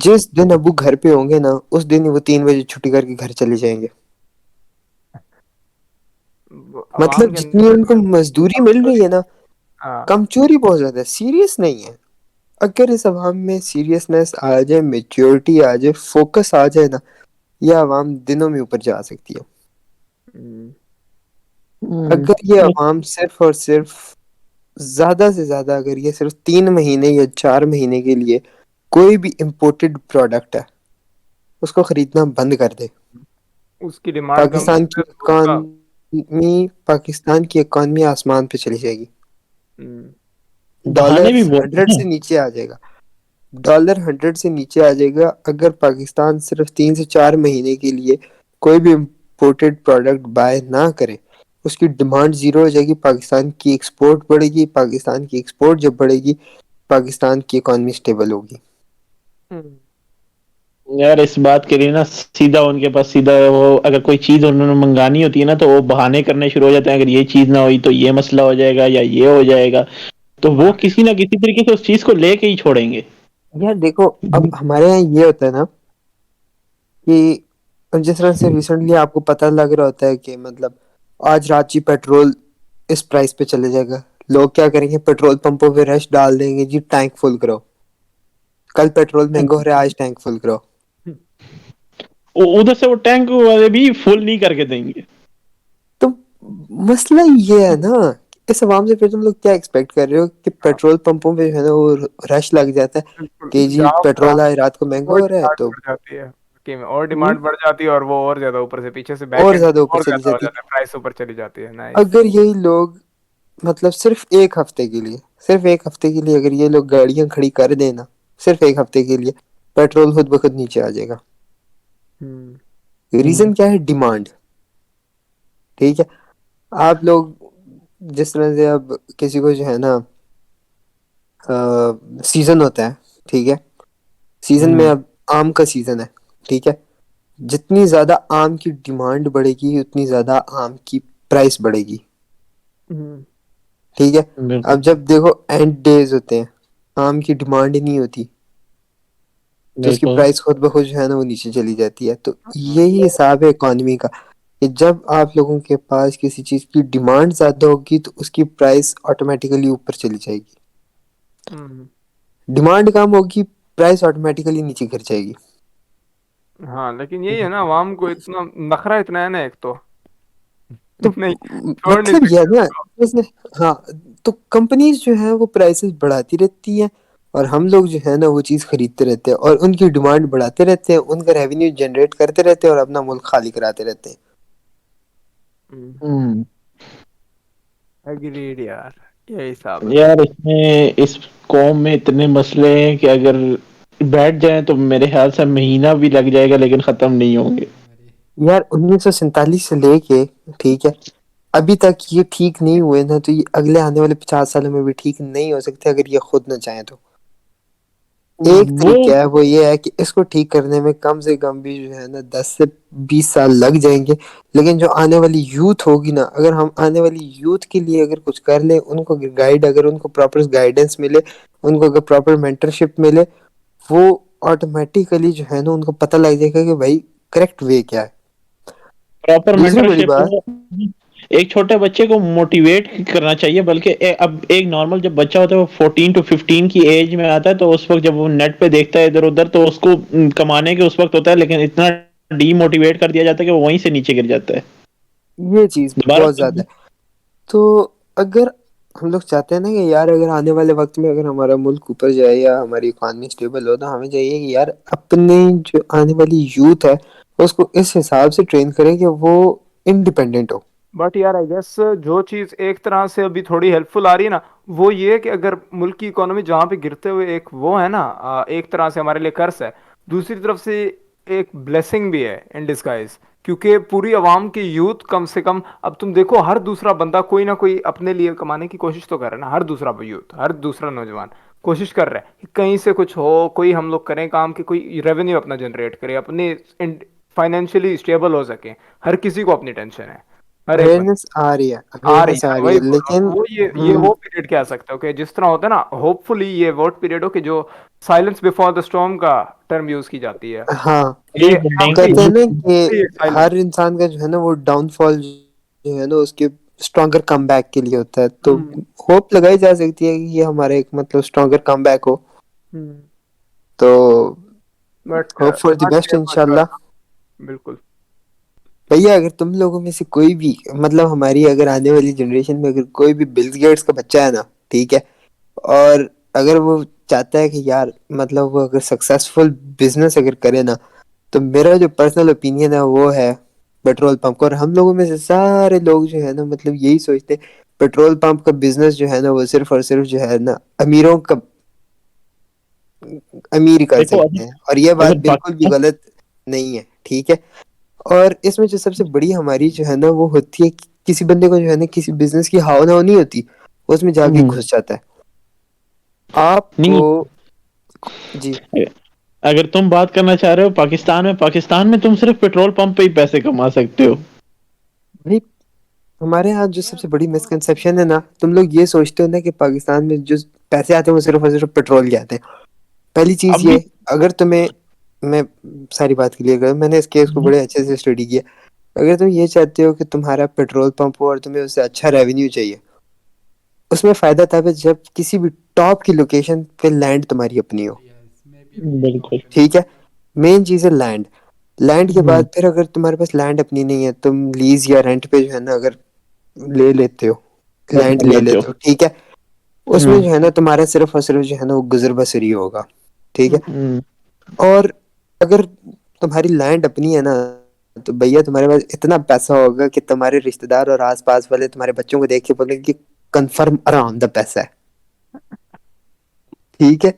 جس دن ابو گھر پہ ہوں گے نا اس دن وہ 3 بجے چھٹی کر کے گھر چلے جائیں گے. عوام مطلب کے جتنی ان کو مزدوری مل رہی ہے نا, ہاں کمزوری بہت زیادہ ہے, سیریس نہیں ہے. اگر اس عوام میں سیریسنیس آ جائے, میچورٹی آ جائے, فوکس آ جائے نا, یہ عوام دنوں میں اوپر جا سکتی ہے. اگر یہ عوام صرف اور صرف زیادہ سے زیادہ اگر یہ صرف 3 مہینے یا 4 مہینے کے لیے کوئی بھی امپورٹڈ پروڈکٹ ہے اس کو خریدنا بند کر دے, اس کی ڈیمانڈ کم پاکستان کی کر تو اس کا اکانمی پاکستان کی اکانمی آسمان پہ چلی جائے گی. بہانے ڈالر بھی بہت 100 ہیں. سے نیچے آ جائے گا, ڈالر 100 سے نیچے آ جائے گا اگر پاکستان صرف 3 سے 4 مہینے کے لیے کوئی بھی امپورٹڈ پروڈکٹ بائی نہ کرے. اس کی ڈیمانڈ زیرو ہو جائے گی, پاکستان کی ایکسپورٹ بڑھے گی, پاکستان کی ایکسپورٹ جب بڑھے گی پاکستان کی اکانومی سٹیبل ہوگی. یار اس بات کے لیے نا سیدھا ان کے پاس سیدھا وہ اگر کوئی چیز انہوں نے منگانی ہوتی ہے نا تو وہ بہانے کرنے شروع ہو جاتے ہیں, اگر یہ چیز نہ ہوئی تو یہ مسئلہ ہو جائے گا یا یہ ہو جائے گا, تو وہ کسی نہ کسی طریقے سے اس چیز کو لے کے ہی چھوڑیں گے. یار دیکھو اب ہمارے یہاں یہ ہوتا ہے نا کہ جس طرح سے ریسنٹلی آپ کو پتہ لگ رہا ہوتا ہے کہ مطلب آج رات پیٹرول اس پرائس پہ چلے جائے گا, لوگ کیا کریں گے پیٹرول پمپوں پہ رش ڈال دیں گے, جی ٹینک فل کرو. کل پیٹرول مہنگا ہو رہا ہے, آج ٹینک فل کرو. ادھر سے وہ ٹینک والے بھی فل نہیں کر کے دیں گے. تو مسئلہ یہ ہے نا, اس عوام سے پھر تم لوگ کیا ایکسپیکٹ کر رہے ہو کہ پیٹرول پمپوں پہ جو ہے نا وہ رش لگ جاتا ہے کہ جی پیٹرول آئے رات کو مہنگا ہو رہا ہے تو بڑھ جاتی ہے اور ڈیمانڈ بڑھ جاتی ہے, اور وہ اور زیادہ اوپر سے پیچھے سے بیک اور اینڈ زیادہ اوپر اور چلی زیادہ ہو جاتی. جاتا ہے, پرائس اوپر چلی جاتی ہے. نائس. اگر یہی لوگ مطلب صرف ایک ہفتے کے لیے اگر یہ لوگ گاڑیاں کھڑی کر دینا صرف ایک ہفتے کے لیے, پیٹرول خود بخود نیچے آ جائے گا. ریزن کیا ہے, ڈیمانڈ. ٹھیک ہے, آپ لوگ جس طرح سے اب کسی کو جو ہے نا سیزن ہوتا ہے, ٹھیک ہے, سیزن میں اب آم کا سیزن ہے, ٹھیک ہے, جتنی زیادہ آم کی ڈیمانڈ بڑھے گی اتنی زیادہ آم کی پرائس بڑھے گی. ٹھیک ہے, بالکل اب جب دیکھو اینڈ ڈیز ہوتے ہیں, آم کی ڈیمانڈ ہی نہیں ہوتی تو اس کی بالکل پرائس خود بخود جو ہے نا وہ نیچے چلی جاتی ہے. تو یہی حساب ہے اکانومی کا کہ جب آپ لوگوں کے پاس کسی چیز کی ڈیمانڈ زیادہ ہوگی تو اس کی پرائس آٹومیٹیکلی اوپر چلی جائے گی, ڈیمانڈ کم ہوگی پرائس آٹومیٹیکلی نیچے گر جائے گی. ہاں لیکن یہی ہے نا, عوام کو اتنا نخرہ اتنا ہے نا, ایک تو تو نہیں چھوڑ نہیں مطلب یہ سکتے نا اس کو. ہاں, تو کمپنیز جو ہیں وہ پرائسز بڑھاتی رہتی ہیں اور ہم لوگ جو ہے نا وہ چیز خریدتے رہتے ہیں اور ان کی ڈیمانڈ بڑھاتے رہتے ہیں, ان کا ریونیو جنریٹ کرتے رہتے ہیں اور اپنا ملک خالی کراتے رہتے ہیں. اگریڈ یار, یہی حساب ہے. یار اس میں اس قوم میں اتنے مسئلے ہیں کہ اگر بیٹھ جائیں تو میرے خیال سے مہینہ بھی لگ جائے گا لیکن ختم نہیں ہوں گے. یار 1947 سے لے کے, ٹھیک ہے, ابھی تک یہ ٹھیک نہیں ہوئے نا, تو یہ اگلے آنے والے 50 سالوں میں بھی ٹھیک نہیں ہو سکتے اگر یہ خود نہ چاہیں تو. ایک وہ طریقہ ہے وہ یہ ہے کہ اس کو ٹھیک کرنے میں کم سے کم بھی جو ہے نا 10 سے 20 سال لگ جائیں گے, لیکن جو آنے والی یوتھ ہوگی نا, اگر ہم آنے والی یوتھ کے لیے اگر کچھ کر لیں, ان کو گائیڈ اگر ان کو پراپر گائیڈنس ملے, ان کو اگر پراپر مینٹرشپ ملے, وہ آٹومیٹیکلی جو ہے نا ان کو پتہ لگ جائے گا کہ بھائی کریکٹ وے کیا ہے. پراپر دوسری بڑی مینٹرشپ بات, ہو, ایک چھوٹے بچے کو موٹیویٹ کرنا چاہیے، بلکہ اب ایک نارمل جب بچہ ہوتا ہے وہ 14 to 15 کی ایج میں آتا ہے، تو اس وقت جب وہ نیٹ پہ دیکھتا ہے ادھر ادھر، تو اس کو کمانے کے اس وقت ہوتا ہے، لیکن اتنا ڈی موٹیویٹ کر دیا جاتا ہے کہ وہ وہیں سے نیچے گر جاتا ہے یہ چیز دوبارہ. بہت زیادہ ہے. تو اگر ہم لوگ چاہتے ہیں نا کہ یار اگر آنے والے وقت میں اگر ہمارا ملک اوپر جائے یا ہماری اکانومی اسٹیبل ہو، تو ہمیں چاہیے کہ یار اپنے جو آنے والی یوتھ ہے اس کو اس حساب سے ٹرین کریں کہ وہ انڈیپینڈنٹ ہو. بٹ یار آئی گیس جو چیز ایک طرح سے ابھی تھوڑی ہیلپ فل آ رہی ہے نا، وہ یہ کہ اگر ملک کی اکانومی جہاں پہ گرتے ہوئے ایک وہ ہے نا، ایک طرح سے ہمارے لیے قرض ہے، دوسری طرف سے ایک بلیسنگ بھی ہے ان ڈسگائز. کیونکہ پوری عوام کی یوتھ کم سے کم، اب تم دیکھو ہر دوسرا بندہ کوئی نہ کوئی اپنے لیے کمانے کی کوشش تو کر رہا ہے نا، ہر دوسرا یوتھ، ہر دوسرا نوجوان کوشش کر رہا ہے کہ کہیں سے کچھ ہو، کوئی ہم لوگ کریں کام کہ کوئی ریونیو اپنا جنریٹ کرے، اپنے فائنینشلی اسٹیبل ہو سکے. ہر کسی کو اپنی ٹینشن ہے، ہر ایک بندے اویئرنیس آ رہی ہے، آ رہی اویئرنیس ہے. آ میں رہی وہی ہے بول رہا لیکن ہوں، وہ یہ وہ پیریڈ کہہ سکتے ہو کہ جس طرح ہوتا ہے نا، ہوپ فلی یہ وہ پیریڈ ہو کہ جو سائلنس بفور دا اسٹارم کا ٹرم یوز کی جاتی ہے. ہاں یہ وہ ایگزامپل کہتے ہیں نا کہ ہر سائلنس. انسان کا جو ہے نا وہ ڈاؤن فال جو ہے نا اس کے اسٹرانگر کم بیک کے لیے ہوتا ہے. تو ہوپ لگائی جا سکتی ہے کہ یہ ہمارا ایک مطلب اسٹرانگر کم بیک ہو. تو but hope for the best انشاءاللہ. بالکل. بھیا اگر تم لوگوں میں سے کوئی بھی مطلب ہماری اگر آنے والی جنریشن میں اگر کوئی بھی بل گیٹس کا بچہ ہے نا، ٹھیک ہے، اور اگر وہ چاہتا ہے کہ یار مطلب وہ اگر سکسیسفل بزنس اگر کرے نا، تو میرا جو پرسنل اوپینین ہے وہ ہے پیٹرول پمپ. اور ہم لوگوں میں سے سارے لوگ جو ہے نا مطلب یہی سوچتے پیٹرول پمپ کا بزنس جو ہے نا وہ صرف اور صرف جو ہے نا امیروں کا امیر کر دیکھو سکتے ہیں، اور یہ بات اگر بالکل بھی غلط نہیں ہے، ٹھیک ہے. اور اس میں جو سب سے بڑی ہماری جو ہے نا وہ ہوتی ہے کہ کسی بندے کو جو ہے نا کسی بزنس کی ہاؤ نہ نہیں ہوتی، اس میں جا کے گھس جاتا ہے. آپ کو نہیں، جی اگر تم بات کرنا چاہ رہے ہو پاکستان میں تم صرف پیٹرول پمپ پہ ہی پیسے کما سکتے ہو. بھائی ہمارے ہاں جو سب سے بڑی مسکنسیپشن ہے نا، تم لوگ یہ سوچتے ہو نا کہ پاکستان میں جو پیسے آتے ہیں وہ صرف اور صرف پیٹرول کے آتے ہیں. پہلی چیز اب بھی یہ، اگر تمہیں میں ساری بات کلیئر کروں، میں نے اس کیس کو بڑے اچھے سے اسٹڈی کیا. اگر تم یہ چاہتے ہو کہ تمہارا پیٹرول پمپ ہو اور تمہیں اس سے اچھا ریونیو چاہیے، اس میں فائدہ تب ہے جب کسی بھی ٹاپ کی لوکیشن پہ لینڈ تمہاری اپنی ہو. میں بھی ابھی یہی بالکل. بات کرنے ٹھیک ہے، والا مین چیز ہے لینڈ. لینڈ کے بعد پھر اگر تمہارے پاس لینڈ اپنی نہیں ہے، تم لیز یا رینٹ پہ جو ہے نا اگر لے لیتے ہو، لینڈ لے لیتے ہو، ٹھیک ہے، اس میں جو ہے نا تمہارا صرف اور صرف جو ہے نا وہ گزر بسر ہی ہوگا، ٹھیک ہے. اور اگر تمہاری لینڈ اپنی ہے نا، تو بھیا تمہارے پاس اتنا پیسہ ہوگا کہ تمہارے رشتہ دار اور آس پاس والے تمہارے بچوں کو دیکھ کے بولیں کہ کنفرم آرام دا پیسہ ہے، ٹھیک ہے.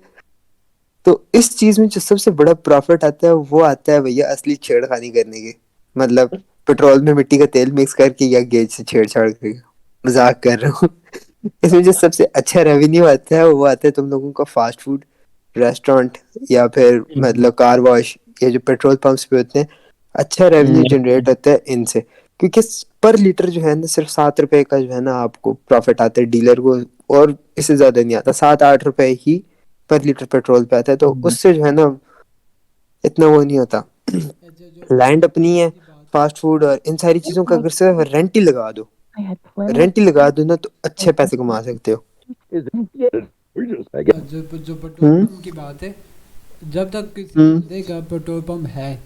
تو اس چیز میں جو سب سے بڑا پروفٹ آتا ہے وہ آتا ہے بھیا اصلی چھیڑ خانی کرنے کے، مطلب پیٹرول میں مٹی کا تیل مکس کر کے یا گیج سے چھیڑ چھاڑ کر کے. مذاق کر رہا ہوں. اس میں جو سب سے اچھا ریونیو آتا ہے وہ آتا ہے تم لوگوں کا فاسٹ فوڈ ریسٹورینٹ یا پھر مطلب کار واش، یہ جو پیٹرول پمپس پہ ہوتے ہیں، اچھا ریونیو جنریٹ ہوتا ہے ان سے. کیونکہ پر لیٹر جو ہے نا صرف 7 روپے کا جو ہے نا آپ کو پروفٹ آتا ہے ڈیلر کو، اور اس سے زیادہ نہیں آتا. 7-8 روپے ہی پر لیٹر پیٹرول پہ آتا ہے. تو اس سے جو ہے نا اتنا وہ نہیں ہوتا. اچھا جو لینڈ اپنی ہے، کی بات ہے. فاسٹ فوڈ اور ان ساری چیزوں کا اگر صرف رینٹ ہی لگا دو، رینٹ ہی لگا دو نا، تو اچھے پیسے کما سکتے ہو. جو پیٹرول پمپ کی بات ہے، جب تک کسی بندے کا پیٹرول پمپ ہے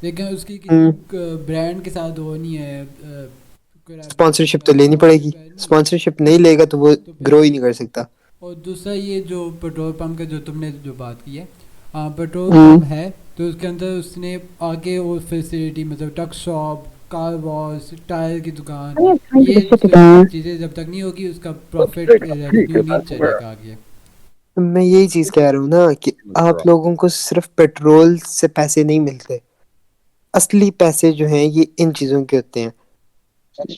لیکن اس کی کسی برانڈ کے ساتھ وہ نہیں ہے، اسپانسرشپ تو لینی پڑے گی. اسپانسرشپ نہیں لے گا تو وہ تو پھر گرو ہی نہیں کر سکتا. اور دوسرا یہ جو پیٹرول پمپ کا جو تم نے جو بات کی ہے، پیٹرول پمپ ہے تو اس کے اندر اس نے آگے وہ فیسلٹی مطلب truck shop, car wash, tyre کی دکان، یہ چیزیں جب تک نہیں ہوگی اس کا پروفٹ ریونیو نہیں چلے گا آگے. میں یہی چیز کہہ رہا ہوں نا کہ آپ لوگوں کو صرف پیٹرول سے پیسے نہیں ملتے، اصلی پیسے جو ہیں یہ ان چیزوں کے ہوتے ہیں.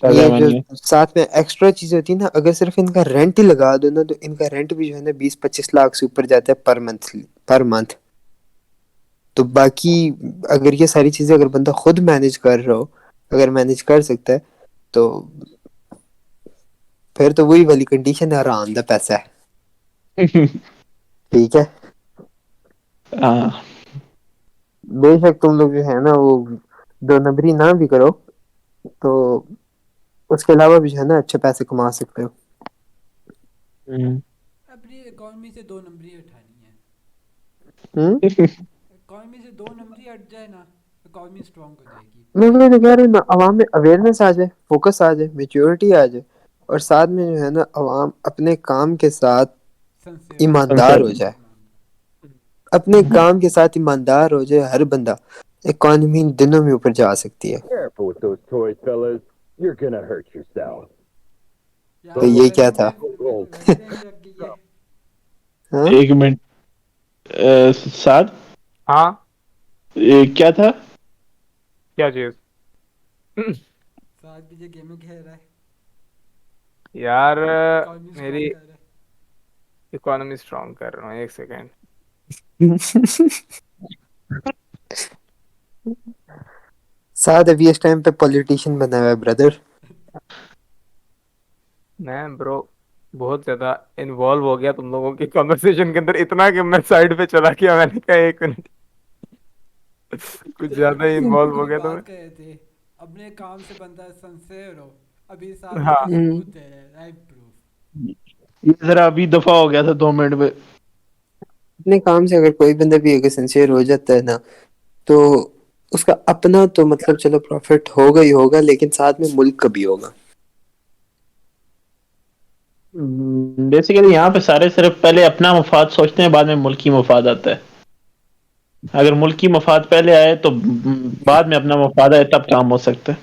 یہ جو ساتھ میں ایکسٹرا چیزیں ہوتی ہیں نا، اگر صرف ان کا رینٹ ہی لگا دو نا، تو ان کا رینٹ بھی جو ہے نا 20-25 لاکھ سے اوپر جاتا ہے پر منتھ. تو باقی اگر یہ ساری چیزیں اگر بندہ خود مینج کر رہا ہو، اگر مینج کر سکتا ہے، تو پھر تو وہی والی کنڈیشن ہے، آرام دا پیسہ ہے. ٹھیک ہے، بے شک تم لوگ جو ہے نا وہ دو نمبری نہ بھی کرو، تو اس کے علاوہ بھی جو ہے نا اچھے پیسے کما سکتے ہو. اپنی اکانومی سے 2 نمبری اٹھانی ہے. ہوں اکانومی سے 2 نمبری ہٹ جائے نا, اکانومی اسٹرانگ ہو جائے گی. میں کہہ رہا ہوں نا, عوام میں اویئرنیس آ جائے, فوکس آ جائے, میچورٹی آ جائے, اور ساتھ میں جو ہے نا عوام اپنے کام کے ساتھ سنسیئر ایماندار ہو جائے. اپنے کام کے ساتھ ایماندار ہو جائے ہر بندہ, اکانومی ان دنوں میں اوپر جا سکتی ہے. Careful with those toys, fellas. You're gonna hurt yourself. تو یہ کیا تھا؟ ہاں ایک منٹ سعد, ہاں کیا تھا؟ کیا چیز؟ ساتھ بھی گیمنگ کھیل رہا ہے, یار اکانومی میری اسٹرانگ کر رہا ہے. اکانومی اسٹرانگ کر رہا ہوں, ایک سیکنڈ. ساتھ ابھی اس ٹائم پہ پولیٹیشین بنا ہوا ہے بردر. میں برو بہت زیادہ انوالو ہو گیا تم لوگوں کی کنورسیشن کے اندر, اتنا کہ میں سائڈ پہ چلا گیا. میں نے کہا 1 منٹ, کچھ زیادہ ہی انوالو ہو گیا تو میں. بات کر رہے تھے اپنے کام سے بندہ سنسیئر ہو, ابھی ساتھ ہاں کا ثبوت ہے, لائف پروف. یہ ذرا ابھی دفعہ ہو گیا تھا 2 منٹ میں. اپنے کام سے اگر کوئی بندہ بھی اگر سنسیئر ہو جاتا ہے نا, تو اس کا اپنا تو مطلب چلو پروفٹ ہوگا ہی ہوگا, لیکن ساتھ میں ملک کا بھی ہوگا. بیسیکلی یہاں پہ سارے صرف پہلے اپنا مفاد سوچتے ہیں, بعد میں ملکی مفاد آتا ہے. اگر ملکی مفاد پہلے آئے تو بعد میں اپنا مفاد آئے, تب کام ہو سکتا ہے.